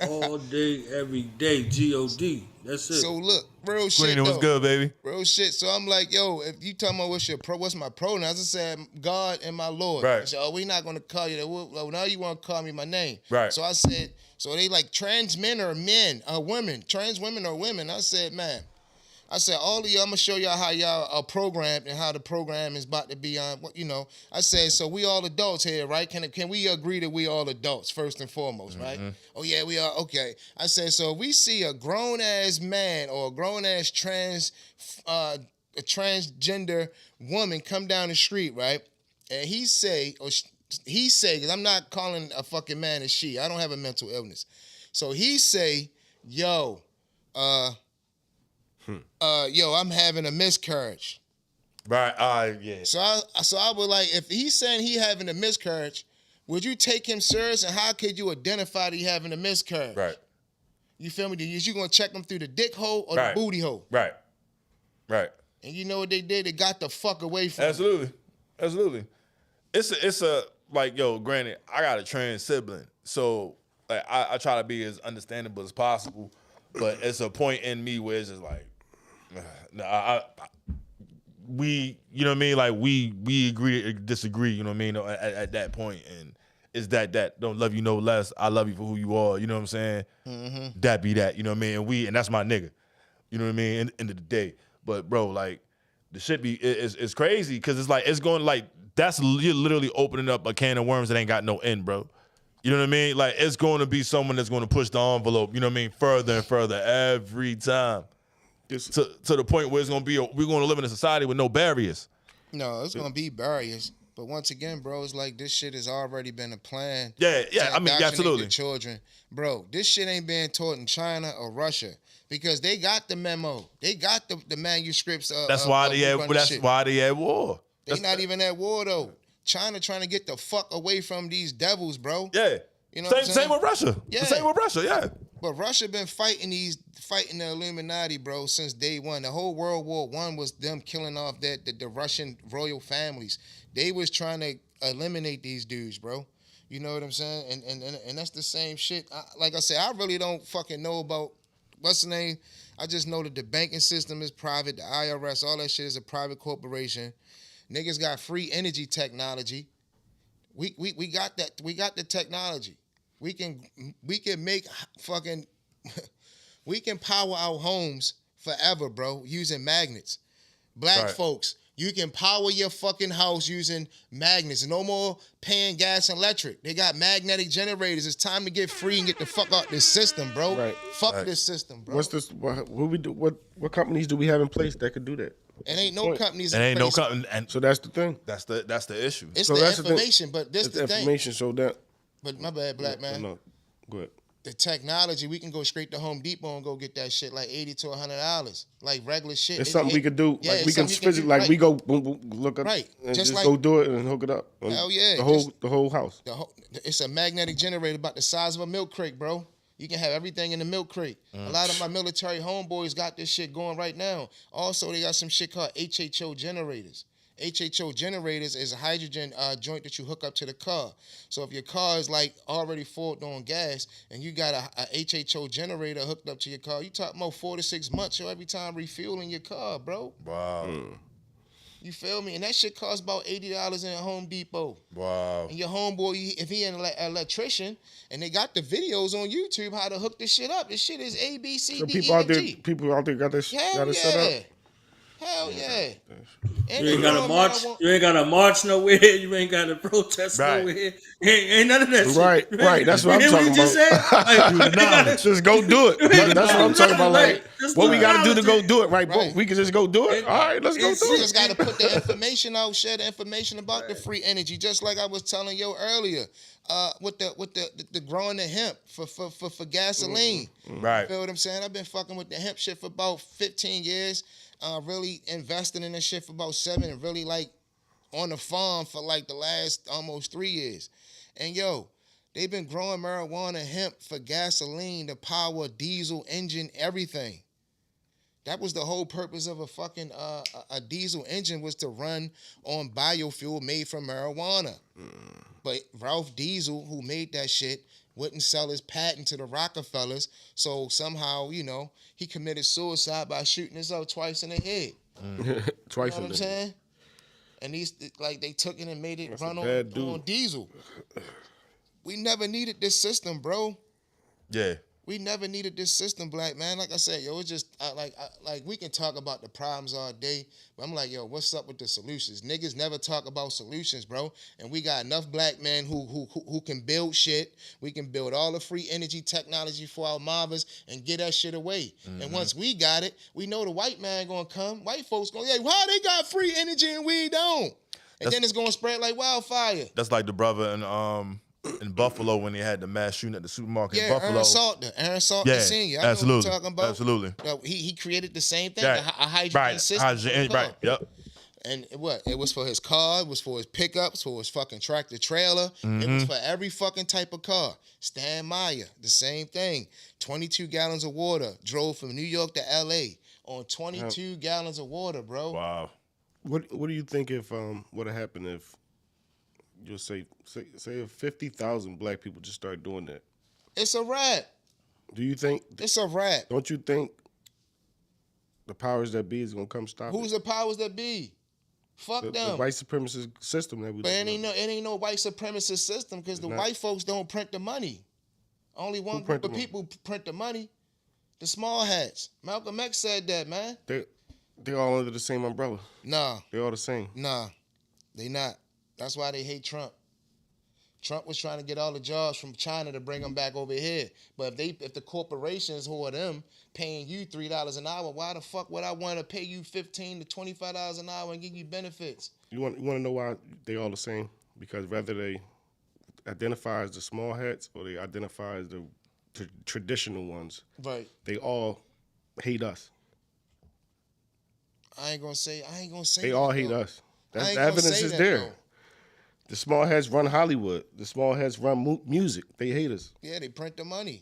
All day, every day. God. That's it. So look, real shit. Queen, it was though. good, baby. Real shit. So I'm like, yo, if you talking about what's my pronouns, I said God and my Lord. Right. I said, oh, we not gonna call you that. Well, now you want to call me my name. Right. So I said, so they like trans men or men or women, trans women or women. I said, man, I said, all of y'all, I'm gonna show y'all how y'all are programmed and how the program is about to be on. You know, I said, so we all adults here, right? Can we agree that we all adults first and foremost, right? Oh yeah, we are. Okay. I said, so if we see a grown ass man or a grown ass a transgender woman come down the street, right? And he say, because I'm not calling a fucking man a she. I don't have a mental illness. So he say, yo, I'm having a miscarriage. Right. Yeah. So I was like, if he's saying he having a miscarriage, would you take him serious? And how could you identify that he having a miscarriage? Right. You feel me? Is you gonna check him through the dick hole or Right. the booty hole? Right. Right. And you know what they did? They got the fuck away from him. Absolutely. It's a like, yo, granted, I got a trans sibling, so like I try to be as understandable as possible, but it's a point in me where it's just like, we, you know what I mean? Like we agree to disagree, you know what I mean? At that point, and it's that don't love you no less. I love you for who you are, you know what I'm saying? That be that, you know what I mean? And that's my nigga, you know what I mean? End of the day, but bro, like the shit it's crazy because it's like it's going like you're literally opening up a can of worms that ain't got no end, bro. You know what I mean? Like it's going to be someone that's going to push the envelope, you know what I mean, further and further every time. To the point where it's gonna be we're gonna live in a society with no barriers. No, it's gonna be barriers. But once again, bro, it's like this shit has already been a plan. Yeah, to I mean, indoctrinate absolutely. the children, bro, this shit ain't being taught in China or Russia because they got the memo. They got the manuscripts. That's why they at war. They not even at war though. China trying to get the fuck away from these devils, bro. Yeah. You know what I'm saying? Same with Russia. Yeah. Same with Russia, yeah. But Russia been fighting the Illuminati, bro, since day one. The whole World War I was them killing off the Russian royal families. They was trying to eliminate these dudes, bro. You know what I'm saying? And that's the same shit. Like I said, I really don't fucking know about what's the name. I just know that the banking system is private, the IRS, all that shit is a private corporation. Niggas got free energy technology. We got that. We got the technology. We can make fucking we can power our homes forever, bro, using magnets. Black Right. folks, you can power your fucking house using magnets. No more paying gas and electric. They got magnetic generators. It's time to get free and get the fuck out this system, bro. Right. Fuck this system, bro. What's this? What we do? What companies do we have in place that could do that? And ain't no companies. And in ain't no place. company, and So that's the thing. that's the issue. It's So the that's the thing. information, but this It's the thing. information. So that But my bad, black man. No, go ahead. The technology, we can go straight to Home Depot and go get that shit like $80 to $100, like regular shit. It's something we could do. Yeah, Like it's we can something you can physically, do, like right. we go boom, boom, look up, Right. and Just just like- go do it and hook it up. Hell yeah. the whole house. It's a magnetic generator about the size of a milk crate, bro. You can have everything in the milk crate. A lot of my military homeboys got this shit going right now. Also, they got some shit called HHO generators. HHO generators is a hydrogen joint that you hook up to the car. So if your car is like already full on gas and you got a HHO generator hooked up to your car, you talk about 4 to 6 months every time refueling your car, bro. Wow. You feel me? And that shit costs about $80 in Home Depot. Wow. And your homeboy, if he an electrician, and they got the videos on YouTube how to hook this shit up. This shit is A, B, C, So D, people E, out and there, G. people out there got this, Hell got it set yeah. up. Hell yeah. And You ain't got to growing march. marijuana- You ain't got to march nowhere. You ain't got to protest Right. nowhere. Ain't none of that shit. Right. That's what I'm You hear talking you just about. said? Like, Do the you gotta- knowledge. Just go do it. That's what I'm talking about. Like, Just what do we got to do to go knowledge. do it, right? Right. We can just go do it. And- All right, let's go and do You it. just got to put the information out, share the information about the free energy, just like I was telling you earlier. With the growing the hemp for gasoline. Right. Feel what I'm saying? I've been fucking with the hemp shit for about 15 years. Really investing in this shit for about 7, and really like on the farm for like the last almost 3 years. And yo, they've been growing marijuana hemp for gasoline to power diesel engine, everything. That was the whole purpose of a fucking a diesel engine, was to run on biofuel made from marijuana. But Ralph Diesel, who made that shit, wouldn't sell his patent to the Rockefellers. So somehow, he committed suicide by shooting himself twice in the head. Twice You know what in I'm the saying? And they took it and made it run bad dude. on diesel. We never needed this system, bro. Yeah. We never needed this system, black man. Like I said, yo, it's just like we can talk about the problems all day, but I'm like, yo, what's up with the solutions? Niggas never talk about solutions, bro. And we got enough black men who can build shit. We can build all the free energy technology for our mothers and get that shit away. And once we got it, we know the white man gonna come. White folks gonna, why they got free energy and we don't? And then it's gonna spread like wildfire. That's like the brother in Buffalo when they had the mass shooting at the supermarket in Yeah, Buffalo. Aaron Salter Yeah, Sr. I absolutely. know what you're talking about. Absolutely. He created the same thing, Right. a hydrogen system. Right. Yep. And it was for his car, it was for his pickups, for his fucking tractor trailer. It was for every fucking type of car. Stan Meyer, the same thing. 22 gallons of water, drove from New York to LA on 22 gallons of water, bro. Wow. What do you think if would have happened if you'll say if 50,000 black people just start doing that? It's a wrap. Do you think? It's a wrap. Don't you think the powers that be is gonna come stop Who's it? the powers that be? Fuck The them. white supremacist system that we? But it ain't no white supremacist system, because the white folks don't print the money. Only one group print of the money? people print the money. The small hats. Malcolm X said that, man. They're all under the same umbrella. Nah, They're all the same. they not. That's why they hate Trump. Trump was trying to get all the jobs from China to bring them back over here. But if the corporations who are them paying you $3 an hour, why the fuck would I want to pay you $15 to $25 an hour and give you benefits? You want to know why they all the same? Because whether they identify as the small hats or they identify as the traditional ones, Right. they all hate us. I ain't gonna say. They that, all hate though. us. I The ain't gonna evidence say is that, there. though. The small hats run Hollywood. The small hats run music. They hate us. Yeah, they print the money.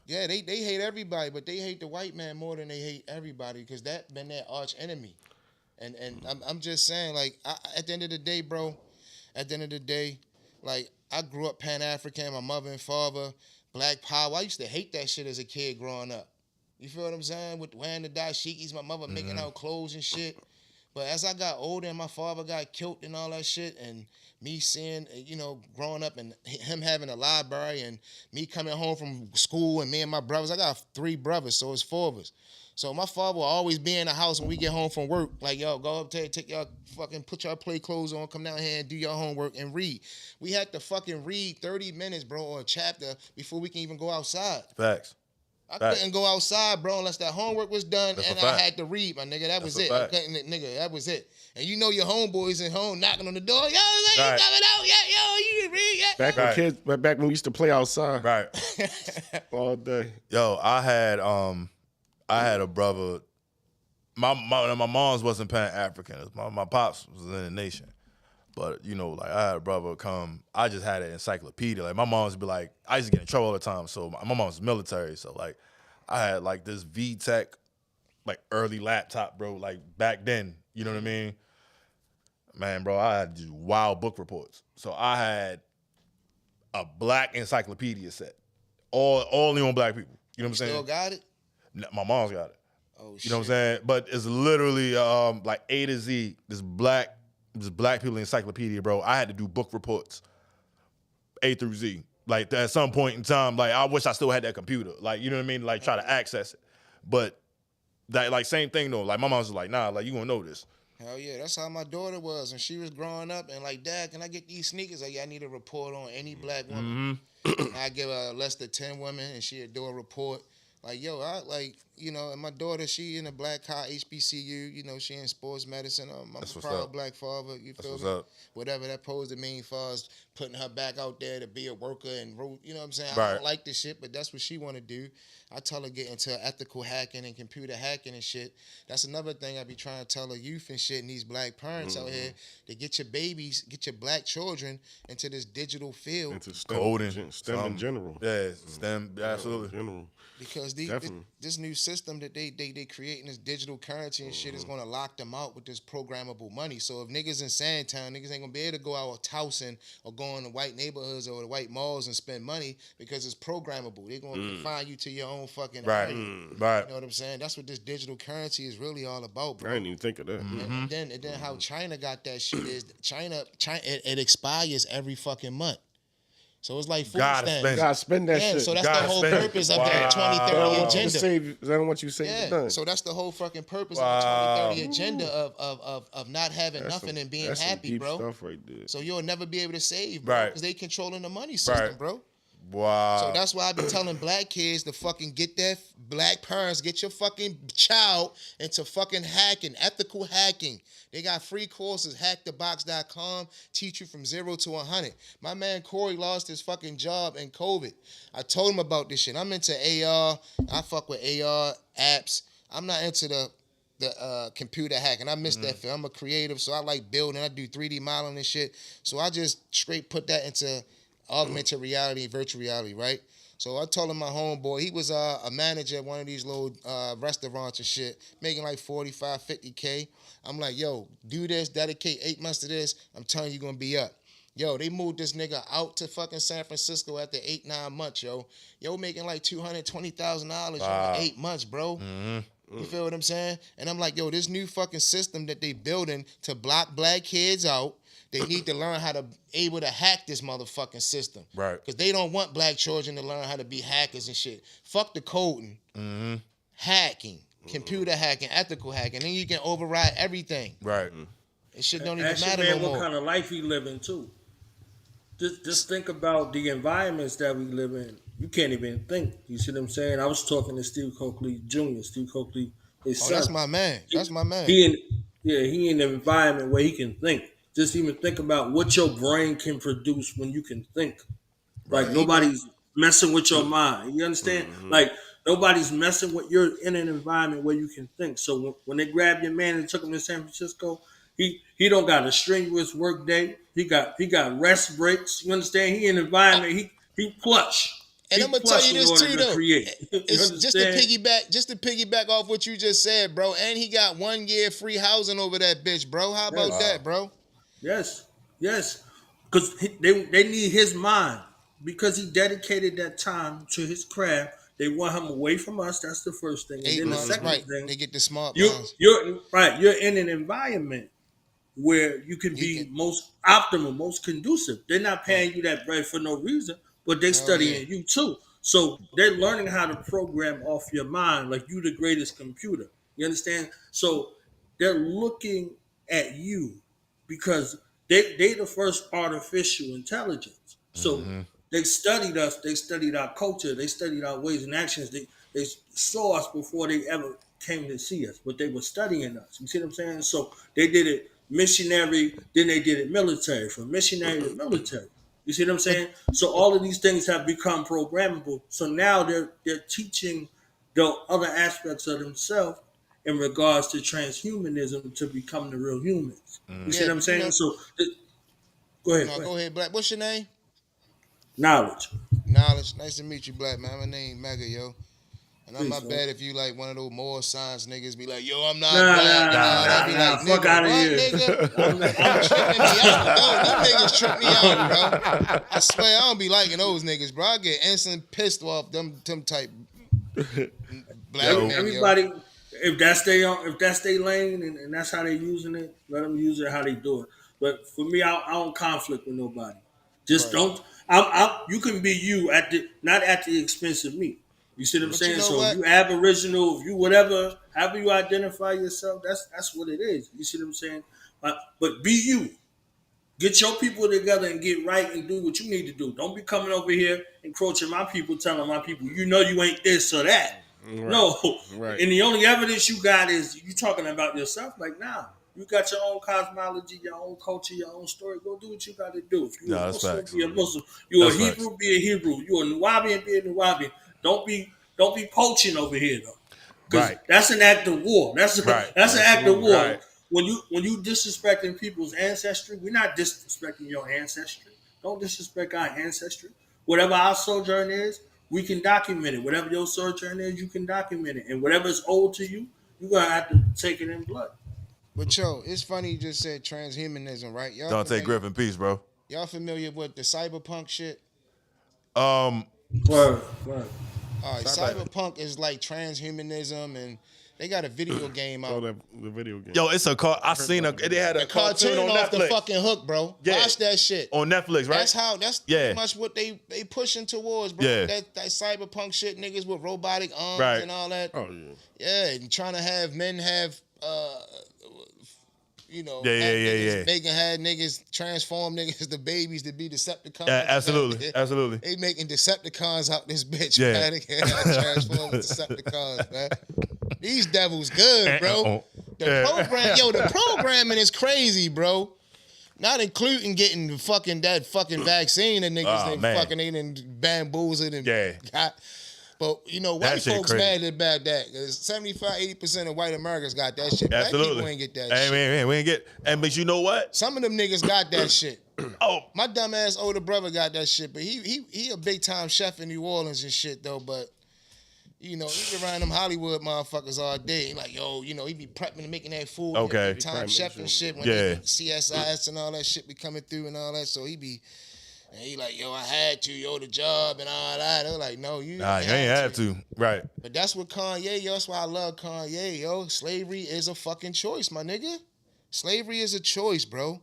Yeah, they hate everybody, but they hate the white man more than they hate everybody, because that been their arch enemy. And I'm just saying, like, at the end of the day, bro, like, I grew up Pan-African, my mother and father, Black Power. I used to hate that shit as a kid growing up. You feel what I'm saying? With wearing the dashikis, my mother making out clothes and shit. But as I got older and my father got killed and all that shit, and me seeing, growing up and him having a library and me coming home from school and me and my brothers, I got 3 brothers, so it's 4 of us. So my father will always be in the house when we get home from work. Like, yo, go up there, take y'all fucking, put y'all play clothes on, come down here and do your homework and read. We had to fucking read 30 minutes, bro, or a chapter before we can even go outside. Facts. I couldn't go outside, bro, unless that homework was done. That's and a fact. I had to read, my nigga. That was That's it. a fact. That was it. And you know your homeboys at home knocking on the door. Yo, you Right. coming out? Yeah, yo, you can read. Yeah. Back when we used to play outside Right. all day. Yo, I had a brother. My mom's wasn't Pan-African. My pops was in the nation. But, like, I had a brother come. I just had an encyclopedia. Like, my mom's be like, I used to get in trouble all the time. So my mom's military. So, like, I had, like, this VTech, like, early laptop, bro. Like, back then. You know what I mean? Man, bro, I had just wild book reports. So I had a black encyclopedia set. Only on black people. You know what I'm saying? Still got it? No, my mom's got it. Oh, shit. You know what I'm saying? But it's literally like A to Z, this black people encyclopedia, bro. I had to do book reports, A through Z. Like, at some point in time, like, I wish I still had that computer. Like, you know what I mean? Like, try to access it. But That like same thing though. Like my mom's like, nah, like you gonna know this. Hell yeah, that's how my daughter was when she was growing up. And like, Dad, can I get these sneakers? Like, yeah, I need a report on any black woman. I give her less than 10 women, and she'd do a report. Like, yo, and my daughter, she in a black HBCU, she in sports medicine. I'm a proud black father, you feel me? Whatever that supposed to mean for us, putting her back out there to be a worker and, you know what I'm saying? I don't like this shit, but that's what she want to do. I tell her get into ethical hacking and computer hacking and shit. That's another thing I be trying to tell her youth and shit and these black parents out here to get your babies, get your black children into this digital field. Into STEM, Coding, STEM in general. Yeah, STEM, absolutely. In general. Because this new system that they creating, this digital currency and shit, is going to lock them out with this programmable money. So if niggas in Sandtown, niggas ain't going to be able to go out Towson or go in the white neighborhoods or the white malls and spend money because it's programmable. They're going to confine you to your own fucking area. Right. You know what I'm saying? That's what this digital currency is really all about, bro. I didn't even think of that. And then how China got that shit is China it expires every fucking month. So it's like food stamps. Gotta spend that shit. So that's the whole purpose of that 2030 agenda. I don't want you to save the done. So that's the whole fucking purpose of the 2030 agenda of not having nothing and being happy, deep bro. Stuff right there. So you'll never be able to save, bro, because they controlling the money system, bro. Wow. So that's why I be telling black kids to fucking get their black parents, get your fucking child into fucking hacking, ethical hacking. They got free courses, hackthebox.com, teach you from 0 to 100. My man Corey lost his fucking job in COVID. I told him about this shit. I'm into AR. I fuck with AR apps. I'm not into the computer hacking. I miss that field. I'm a creative, so I like building. I do 3D modeling and shit. So I just straight put that into augmented reality and virtual reality, right? So I told him my homeboy, he was a manager at one of these little restaurants and shit, making like 45, 50K. I'm like, yo, do this, dedicate 8 months to this. I'm telling you, you're going to be up. Yo, they moved this nigga out to fucking San Francisco after 8, 9 months, yo. Yo, making like $220,000 in 8 months, bro. You feel what I'm saying? And I'm like, yo, this new fucking system that they building to block black kids out, they need to learn how to able to hack this motherfucking system. Right. Because they don't want black children to learn how to be hackers and shit. Fuck the coding. Hacking. Computer hacking. Ethical hacking. Then you can override everything. Right. It shit don't even Ask matter your man no what more. kind of life he living too. Just think about the environments that we live in. You can't even think. You see what I'm saying? I was talking to Steve Coakley Jr. Steve Coakley, his son. That's my man. That's my man. He in an environment where he can think. Just even think about what your brain can produce when you can think. Like nobody's messing with your mind. You understand? Like nobody's messing with. You're in an environment where you can think. So when they grabbed your man and took him to San Francisco, he don't got a strenuous work day. He got rest breaks. You understand? He in an environment. He plush. And I'm gonna tell you this too, though. It's understand? just to piggyback off what you just said, bro. And he got 1 year free housing over that bitch, bro. How about that, bro? Yes. Because they need his mind. Because he dedicated that time to his craft, they want him away from us. That's the first thing. And 8 then months, the second right? thing, They get the smart you're minds. You're in an environment where you can be most optimal, most conducive. They're not paying you that bread for no reason, but they're studying you too. So they're learning how to program off your mind like you the greatest computer. You understand? So they're looking at you because they the first artificial intelligence. So they studied us. They studied our culture. They studied our ways and actions. They saw us before they ever came to see us, but they were studying us. You see what I'm saying? So they did it missionary, then they did it military, from missionary to military. You see what I'm saying? So all of these things have become programmable. So now they're teaching the other aspects of themselves in regards to transhumanism to become the real humans. You see what I'm saying? Go ahead. Go ahead, Black. What's your name? Knowledge. Nice to meet you, Black man. My name Mega, yo. And I'm not bad if you like one of those more science niggas be like, yo, I'm not black. Fuck out of here. Nigga? I'm tripping me out, bro. Them niggas trip me out, bro. I swear, I don't be liking those niggas, bro. I get instant pissed off them type black men, everybody, if that's their lane and that's how they using it, let them use it how they do it. But for me, I don't conflict with nobody. Just don't. You can be you not at the expense of me. You see what I'm But saying? you know So what? if you Aboriginal, if you whatever, however you identify yourself, that's what it is. You see what I'm saying? But be you. Get your people together and get right and do what you need to do. Don't be coming over here encroaching my people, telling my people, you know you ain't this or that. Right. No. Right. And the only evidence you got is you talking about yourself. Like, nah. You got your own cosmology, your own culture, your own story. Go do what you got to do. If you're a that's Muslim, facts. be a Muslim. You're That's a Hebrew, facts. be a Hebrew. You're a Nubian, be a Nubian. Don't be poaching over here though. Because Right. that's an act of war. That's Right. an act of war. Right. When you disrespecting people's ancestry, we're not disrespecting your ancestry. Don't disrespect our ancestry. Whatever our sojourn is, we can document it. Whatever your sojourn is, you can document it. And whatever is owed to you, you're gonna have to take it in blood. But yo, it's funny you just said transhumanism, right? Y'all Dante familiar, Griffin, peace, bro. y'all familiar with the cyberpunk shit? Um, Word. All right, cyberpunk is like transhumanism, and they got a video game Oh, out. the video game. yo, it's a car. I seen a. They had a Cartoon cartoon on off the Netflix. fucking hook, bro. Yeah. Watch that shit. On Netflix, right? That's Yeah. pretty much what they pushing towards, bro. Yeah. That cyberpunk shit, niggas with robotic arms Right. and all that. Oh yeah. Yeah, and trying to have men have Yeah, have yeah, niggas, yeah. They can have niggas transform niggas to babies to be Decepticons. Yeah, absolutely, absolutely. They making Decepticons out this bitch, Yeah. man. They can transform Decepticons, man. These devils good, bro. The programming is crazy, bro. Not including getting that fucking vaccine that niggas Oh, man. fucking ain't and bamboozled and got. But you know, That white shit folks crazy. mad about that. 75-80% of white Americans got that shit. Black Absolutely. people ain't get that Hey, shit. man, we ain't get. And but you know what? Some of them niggas got that shit. Oh, My dumb ass older brother got that shit, but he a big time chef in New Orleans and shit though. But you know, he around them Hollywood motherfuckers all day. Like yo, you know, he be prepping and making that food. Okay. Big time chef and shit. When Yeah. CSIS and all that shit be coming through and all that. So he be. And he like, yo, I had to, yo, the job and all that. They're like, no, you nah, you ain't have to. Right. But that's what Kanye, yo, that's why I love Kanye, yo. Slavery is a fucking choice, my nigga. Slavery is a choice, bro.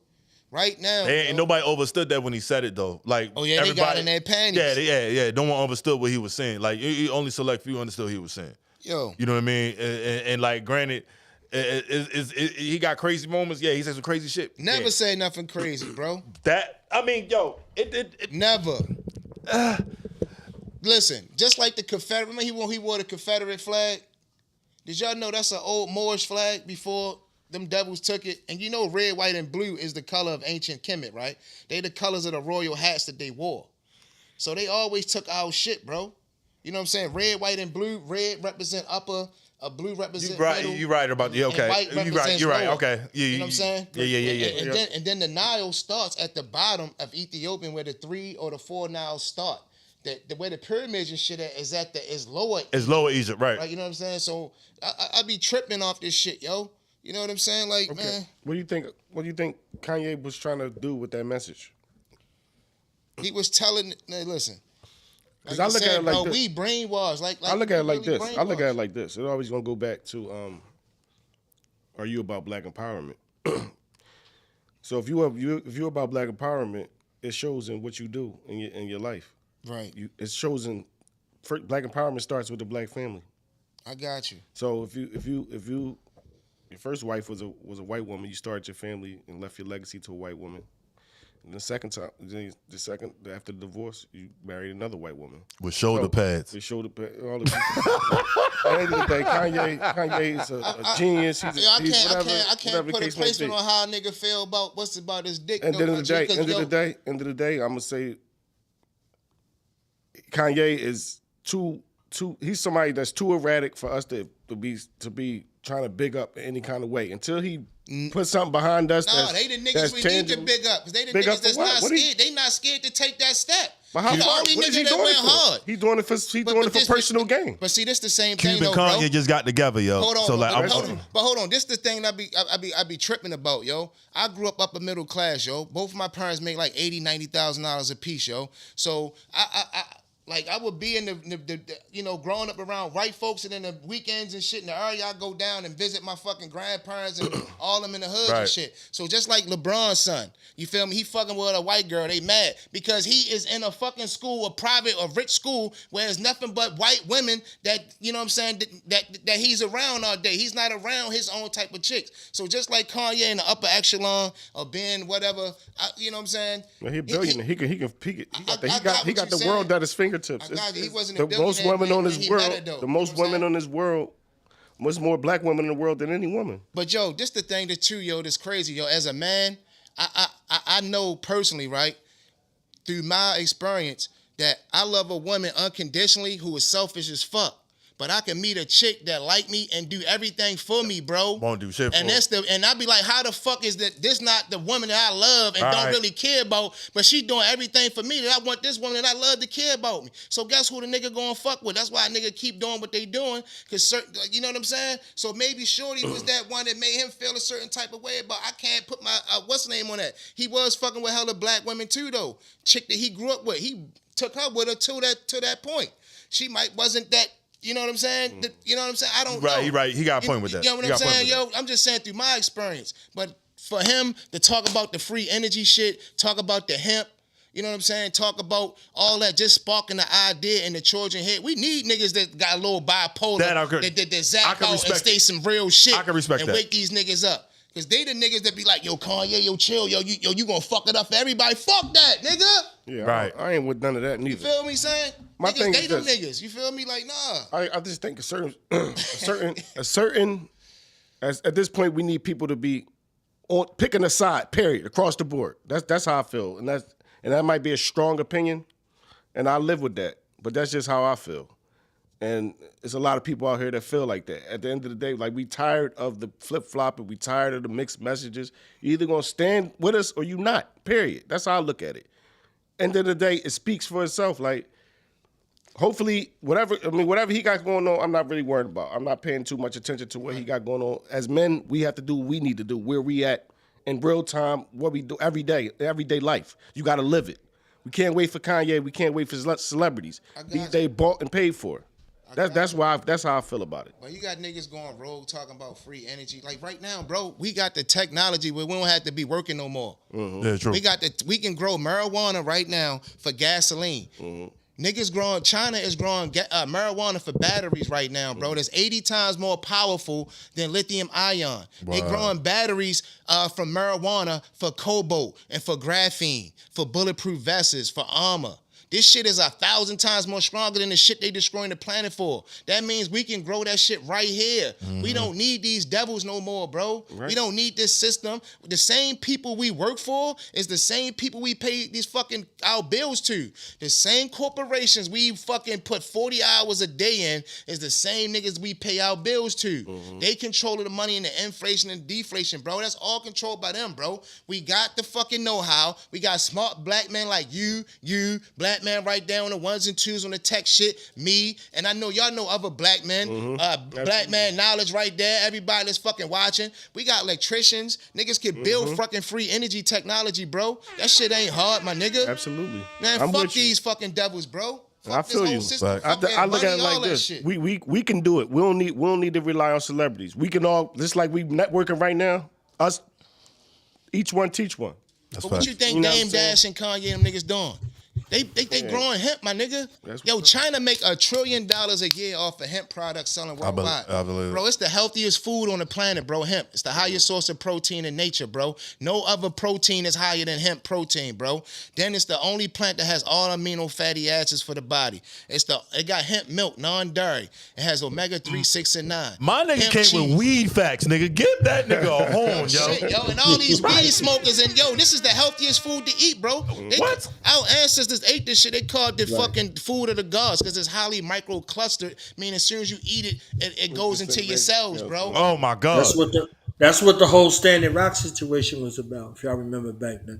Right now. Ain't nobody understood that when he said it though. Like, Oh, yeah, they got in their panties. Yeah. No one understood what he was saying. Like, only select few understood what he was saying. Yo. You know what I mean? And like, granted, he got crazy moments. Yeah, he said some crazy shit. Never Yeah. say nothing crazy, bro. I mean, yo, it Never. Listen, just like the Confederate, remember he wore the Confederate flag? Did y'all know that's an old Moorish flag before them devils took it? And you know red, white, and blue is the color of ancient Kemet, right? They the colors of the royal hats that they wore. So they always took our shit, bro. You know what I'm saying? Red, white, and blue. Red represent upper, you right. middle. You right about the and okay. white represents You're right. lower. Okay. Yeah, You know what I'm saying? Yeah. And then the Nile starts at the bottom of Ethiopia where the 3 or the 4 Niles start. The way the pyramids and shit is lower. It's Lower Egypt, right? Right, you know what I'm saying? So I be tripping off this shit, yo. You know what I'm saying? Like, Okay. man, What do you think Kanye was trying to do with that message? he was telling. Now, listen, 'Cause like I you look at said, it like bro, this. we brainwashed. Like I look at it like really this. I look at it brainwashed. like this. It's always gonna go back to are you about black empowerment? So if you're about black empowerment, it shows in what you do in your life. Right. It shows in black empowerment starts with the black family. I got you. So if you your first wife was a white woman, you started your family and left your legacy to a white woman. And the second after the divorce, you married another white woman. With shoulder pads. With shoulder pads. All of At the end of the day, Kanye is a genius. I can't put a placement on how a nigga feel about what's about his dick. End of the day, I'm gonna say Kanye is too. He's somebody that's too erratic for us to be trying to big up in any kind of way. Until he put something behind us. No, they the niggas we need to big up because they the niggas that's not scared. They not scared to take that step. But how the far? only What is nigga he that doing went it for? hard. He's doing it for personal gain. But see, this the same thing Cuban though, bro. Kanye just got together, yo. Hold on, so like, hold on. This the thing I be tripping about, yo. I grew up upper middle class, yo. Both of my parents make like $80,000, $90,000 a piece, yo. So Like I would be in the you know, growing up around white folks, and then the weekends and shit in the area, I go down and visit my fucking grandparents and all them in the hood and Right. shit. So just like LeBron's son, you feel me? He fucking with a white girl. They mad because he is in a fucking school, a private or rich school, where there's nothing but white women that, you know what I'm saying, that he's around all day. He's not around his own type of chicks. So just like Kanye in the upper echelon or being whatever, you know what I'm saying? Well, he a billionaire. He got what the you're world saying. at his fingertips. I got you. He wasn't The a billionaire most women when- on when this he world. met her, though. The You most know what I'm women saying? on this world. Much more black women in the world than any woman. But yo, this the thing that too, yo, that's crazy, yo. As a man, I know personally, right, through my experience, that I love a woman unconditionally who is selfish as fuck. But I can meet a chick that like me and do everything for me, bro. Won't do shit for And that's and I be like, how the fuck is this not the woman that I love and don't Right. really care about, but she doing everything for me that I want this woman that I love to care about me. So guess who the nigga gonna fuck with? That's why a nigga keep doing what they doing, cause certain, you know what I'm saying? So maybe Shorty was that one that made him feel a certain type of way about, I can't put my, what's the name on that? He was fucking with hella black women too though. Chick that he grew up with, he took her with her to that point. She wasn't that, you know what I'm saying? You know what I'm saying? I don't know. Right. He got a point with that. You know what He I'm got a point saying, with yo? I'm just saying through my experience. But for him to talk about the free energy shit, talk about the hemp, you know what I'm saying? Talk about all that, just sparking the idea in the children head. We need niggas that got a little bipolar, That I could- that I zap can out and respect say some real shit. I can respect and that. wake these niggas up. Cause they the niggas that be like, yo, Kanye, yo, chill, you gonna fuck it up for everybody. Fuck that, nigga. Yeah, Right. I ain't with none of that You neither. feel me saying? My Niggas, thing they is them this. niggas. You feel me? Like, nah. I just think at this point we need people to be on picking a side, period, across the board. That's how I feel. And that might be a strong opinion, and I live with that. But that's just how I feel. And there's a lot of people out here that feel like that. At the end of the day, like, we tired of the flip-flopping, we tired of the mixed messages. You either gonna stand with us or you not, period. That's how I look at it. End of the day, it speaks for itself. Like, hopefully, whatever he got going on, I'm not really worried about. I'm not paying too much attention to what he got going on. As men, we have to do what we need to do, where we at in real time, what we do everyday life. You got to live it. We can't wait for Kanye. We can't wait for celebrities. They bought and paid for. That's how I feel about it. But you got niggas going rogue talking about free energy. Like right now, bro, we got the technology where we don't have to be working no more. Yeah, true. We can grow marijuana right now for gasoline. China is growing marijuana for batteries right now, bro. That's 80 times more powerful than lithium ion. They growing batteries from marijuana for cobalt and for graphene, for bulletproof vests, for armor. This shit is 1,000 times more stronger than the shit they destroying the planet for. That means we can grow that shit right here. We don't need these devils no more, bro. Right. We don't need this system. The same people we work for is the same people we pay these fucking our bills to. The same corporations we fucking put 40 hours a day in is the same niggas we pay our bills to. They control the money and the inflation and deflation, bro. That's all controlled by them, bro. We got the fucking know-how. We got smart black men like you, black man right there on the ones and twos on the tech shit, me, and I know y'all know other black men, black man knowledge right there, everybody that's fucking watching. We got electricians, niggas can build fucking free energy technology, bro. That shit ain't hard, my nigga. Absolutely. Man, I'm fuck with you. these fucking devils, bro. Fuck I this feel whole you. system, Right. fuck I look that at it money, all like that this. shit. We can do it. We don't need to rely on celebrities. We can all, just like we networking right now, us, each one teach one. That's But what facts. you think You know what Dame I'm saying? Dash and Kanye and them niggas doing? They growing hemp, my nigga. That's Yo, what's China make $1 trillion a year off of hemp products selling worldwide. I believe it. Bro, it's the healthiest food on the planet, bro. Hemp. It's the highest source of protein in nature, bro. No other protein is higher than hemp protein, bro. Then it's the only plant that has all amino fatty acids for the body. It got hemp milk, non-dairy. It has omega-3, 6, and 9. My nigga Hemp came cheese. with weed facts, nigga. Get that nigga a horn, yo. Shit, yo, and all these weed smokers, and yo, this is the healthiest food to eat, bro. What? Our ancestors ate this shit. They called it fucking food of the gods because it's highly micro-clustered, meaning as soon as you eat it, it goes into your cells, bro. Oh my God. That's what the whole Standing Rock situation was about, if y'all remember back then.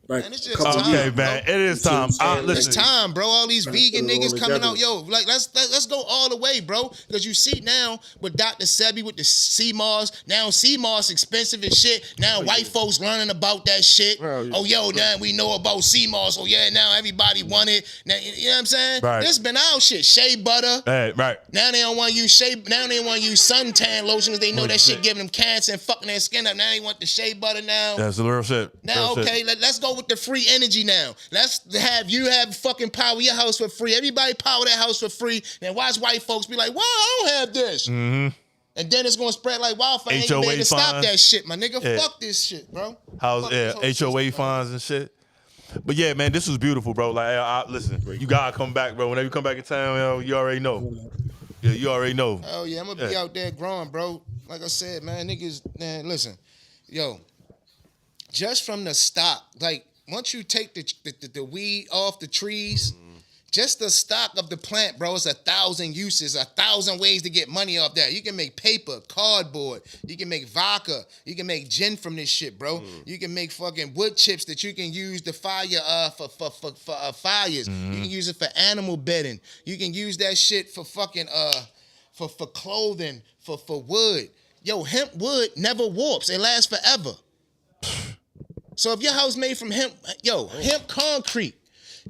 Like, Man, it's just couple time, Okay, bro. man, it is You time. see what I'm saying? It's time, bro. All these vegan put it all niggas coming together. out, yo. Like let's go all the way, bro. Because you see now with Dr. Sebi with the CMAS, now CMAS expensive as shit. Now white folks learning about that shit. Hell yeah. Oh, yo, now we know about CMAS. Oh yeah, now everybody want it. Now you know what I'm saying? Right. This been our shit. Shea butter. Hey, right. Now they don't want to use shea. Now they want to use suntan lotion because they know that shit giving them cancer and fucking their skin up. Now they want the shea butter now. That's the real shit. Now, Real shit. okay, let's go with the free energy now. Let's have you have fucking power your house for free. Everybody power their house for free. Then watch white folks be like, well, I don't have this. Mm-hmm. And then it's going to spread like wildfire. Ain't gonna be able to stop fines. that shit, my nigga. Yeah. Fuck this shit, bro. How's Fuck this whole HOA system, bro. funds and shit. But yeah, man, this was beautiful, bro. Like, listen, you gotta come back, bro. Whenever you come back in town, yo, you already know. Yeah, you already know. Oh yeah, I'm gonna be out there growing, bro. Like I said, man, niggas, man, listen, yo, just from the stock, like once you take the weed off the trees, just the stock of the plant, bro, it's 1,000 uses, 1,000 ways to get money off that. You can make paper, cardboard, you can make vodka, you can make gin from this shit, bro. You can make fucking wood chips that you can use to fire for fires. You can use it for animal bedding. You can use that shit for fucking for clothing, for wood. Yo, hemp wood never warps. It lasts forever. So if your house made from hemp, hemp concrete.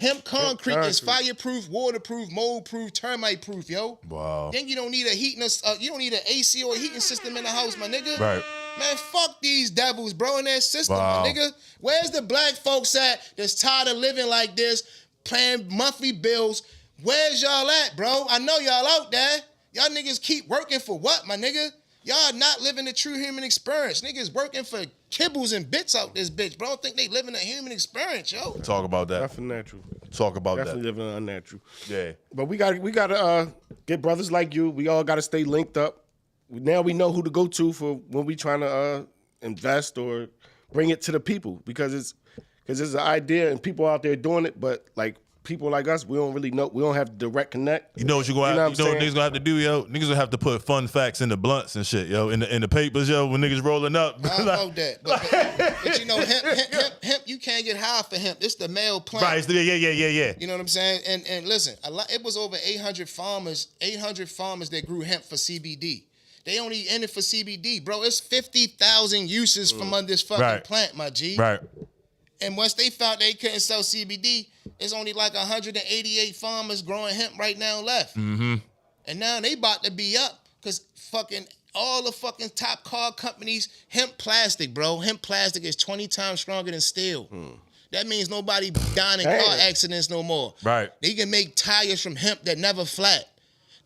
Hemp concrete is fireproof, waterproof, mold-proof, termite-proof, yo. Wow. Then you don't need you don't need an AC or a heating system in the house, my nigga. Right. Man, fuck these devils, bro, in their system, Wow. my nigga. Where's the black folks at that's tired of living like this, paying monthly bills? Where's y'all at, bro? I know y'all out there. Y'all niggas keep working for what, my nigga? Y'all not living the true human experience. Niggas working for kibbles and bits out this bitch, bro. I don't think they living a human experience, yo. Talk about that. Definitely natural. Talk about Definitely that. living unnatural. Yeah. But we gotta get brothers like you. We all gotta stay linked up. Now we know who to go to for when we trying to invest or bring it to the people because it's an idea and people out there doing it, but like people like us, we don't really know. We don't have direct connect. You know what you gonna You know have, what you know I'm what saying? niggas gonna have to do, yo? Niggas gonna have to put fun facts in the blunts and shit, yo, in the papers, yo, when niggas rolling up. I know that, but you know, hemp, you can't get high for hemp. It's the male plant. Right, it's yeah. You know what I'm saying? And listen, it was over 800 farmers that grew hemp for CBD. They only in it for CBD, bro. It's 50,000 uses from under this fucking Right. plant, my G. Right. And once they found they couldn't sell CBD, it's only like 188 farmers growing hemp right now left. Mm-hmm. And now they about to be up because fucking all the fucking top car companies, hemp plastic, bro. Hemp plastic is 20 times stronger than steel. That means nobody dying in car accidents no more. Right. They can make tires from hemp that never flat.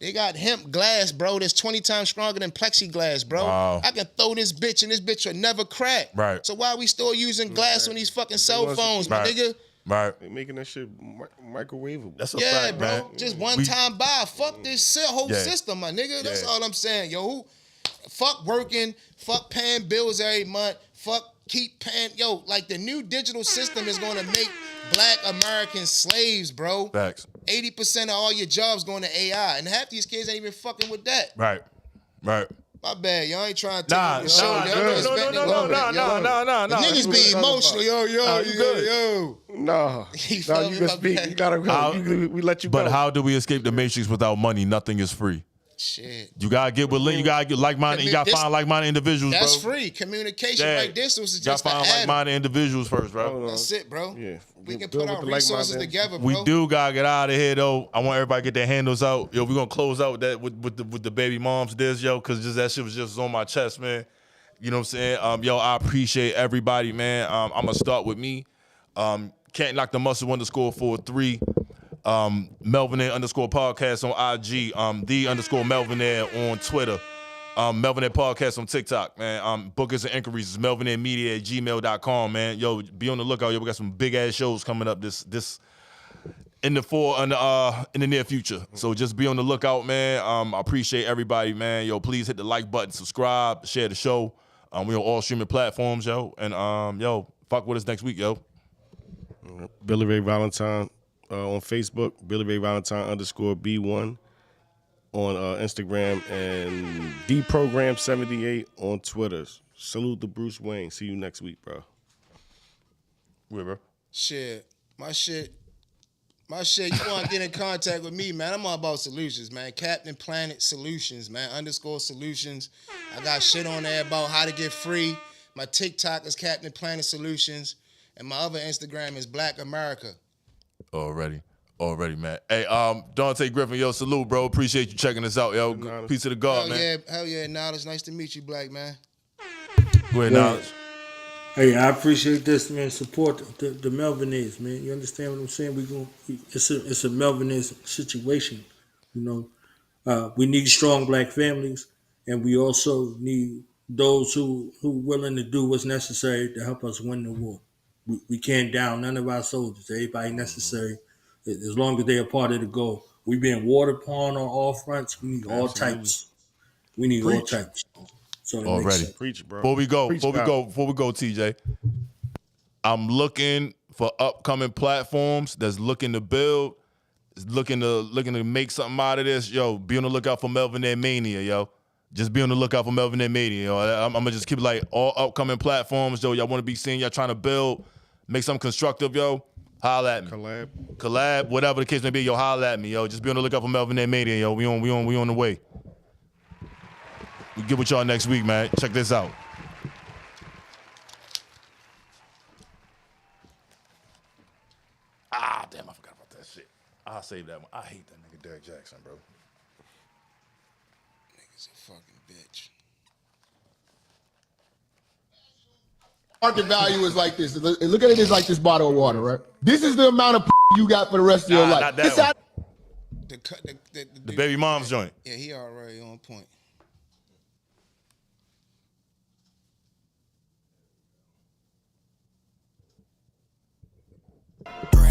They got hemp glass, bro, that's 20 times stronger than plexiglass, bro. Wow. I can throw this bitch and this bitch will never crack. Right. So why are we still using glass on these fucking cell phones, my Right. nigga? Right. They making that shit microwavable. That's a Yeah, fact, bro. man. Just one time buy. Fuck this whole Yeah. system, my nigga. That's Yeah. all I'm saying, yo. Fuck working. Fuck paying bills every month. Fuck keep paying. Yo, like the new digital system is going to make black Americans slaves, bro. Facts. 80% of all your jobs going to AI. And half these kids ain't even fucking with that. Right. Right. My bad. Y'all ain't trying to take Nah, over the show. Y'all respect the woman, yo. no. The niggas be emotional. Yo. you good. Yo. No, You no, feel you me? can My speak. bad. You gotta go. We let you go. But how do we escape the matrix without money? Nothing is free. Shit. You gotta get with you gotta get like-minded. You gotta This- find like-minded individuals, That's bro. free. Communication Yeah. like this was You gotta just an find ad. like-minded individuals first, bro. That's it, bro. Yeah. We can Build put with our the resources like-minded. together, bro. We do gotta get out of here though. I want everybody to get their handles out. Yo, we're gonna close out that with the baby moms this, yo, cause just that shit was just on my chest, man. You know what I'm saying? Yo, I appreciate everybody, man. I'm gonna start with me. Can't Knock the Muscle _43. Melvin Air _ podcast on IG. The _ Melvin Air on Twitter. Melvin Air podcast on TikTok, man. Bookers and inquiries is melvinairmedia@gmail.com, man. Yo, be on the lookout. Yo, we got some big ass shows coming up this in the near future. So just be on the lookout, man. I appreciate everybody, man. Yo, please hit the like button, subscribe, share the show. We on all streaming platforms, yo. And yo, fuck with us next week, yo. Billy Ray Valentine on Facebook. Billy Ray Valentine _B1 on Instagram and DProgram78 on Twitter. Salute to Bruce Wayne. See you next week, bro. Where, bro? Shit. My shit, you want to get in contact with me, man. I'm all about solutions, man. Captain Planet Solutions, man. _solutions. I got shit on there about how to get free. My TikTok is Captain Planet Solutions. And my other Instagram is Black America. Already, man. Hey, Dante Griffin, yo, salute, bro. Appreciate you checking us out, yo. Peace to the God, man. Hell yeah, Knowledge. Nice to meet you, Black man. Go ahead, Knowledge. Hey, I appreciate this, man. Support the Melviniers, man. You understand what I'm saying? It's a Melviniers situation. You know, we need strong black families, and we also need those who willing to do what's necessary to help us win the war. We can't down none of our soldiers. Everybody necessary, as long as they're a part of the goal. We being watered upon on all fronts. We need all types. We need all types. So Already. Preach, bro. Before we go, Preach, TJ, I'm looking for upcoming platforms that's looking to build, looking to make something out of this. Yo, be on the lookout for Melvinaire Mania, yo. Just be on the lookout for Melvinaire Mania, yo. I'm gonna just keep it like all upcoming platforms, yo. Y'all want to be seen? Y'all trying to build, make something constructive, yo. Holla at me. Collab, whatever the case may be, yo. Holla at me, yo. Just be on the lookout for Melvinaire Mania, yo. We on the way. We get with y'all next week, man. Check this out. Ah, damn, I forgot about that shit. I'll save that one. I hate that nigga Derek Jackson, bro. Nigga's a fucking bitch. Market value is like this. Look at it as like this bottle of water, right? This is the amount of you got for the rest of your life. Not that one. The Baby mom's joint. Yeah, he already on point.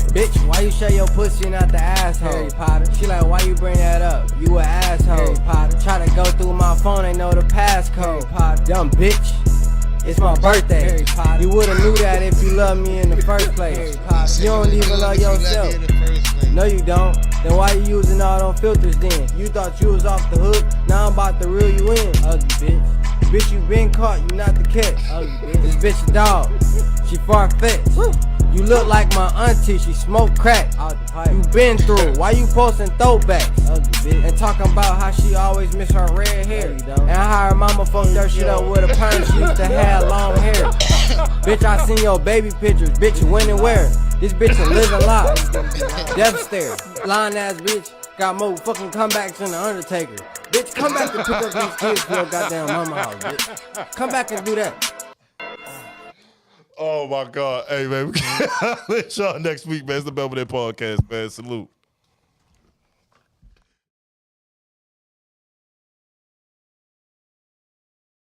Bitch, why you share your pussy and not the asshole? Harry Potter. She like, why you bring that up? You an asshole. Harry Potter. Try to go through my phone, ain't know the passcode. Harry Potter. Dumb bitch. It's my birthday. Harry Potter. You would've knew that if you loved me in the first place. Harry Potter. You don't even love yourself. No, you don't. Then why you using all them filters then? You thought you was off the hook, now I'm about to reel you in. Ugly bitch. Bitch, you been caught, you not the catch. Ugly bitch. This bitch a dog. She far-fetched. You look like my auntie, she smoke crack. You been through, why you posting throwbacks? Ugly bitch. And talking about how she always miss her red hair. And how her mama fucked her shit up with a perm, she used to have long hair. Bitch, I seen your baby pictures, bitch, when and where? This bitch a living lie. Death stare. Lying ass bitch. Got more fucking comebacks than the Undertaker. Bitch, come back and pick up these kids from your goddamn mama house, bitch. Come back and do that. Oh my God. Hey, man. Let y'all next week, man. It's the Belvedere Podcast, man. Salute.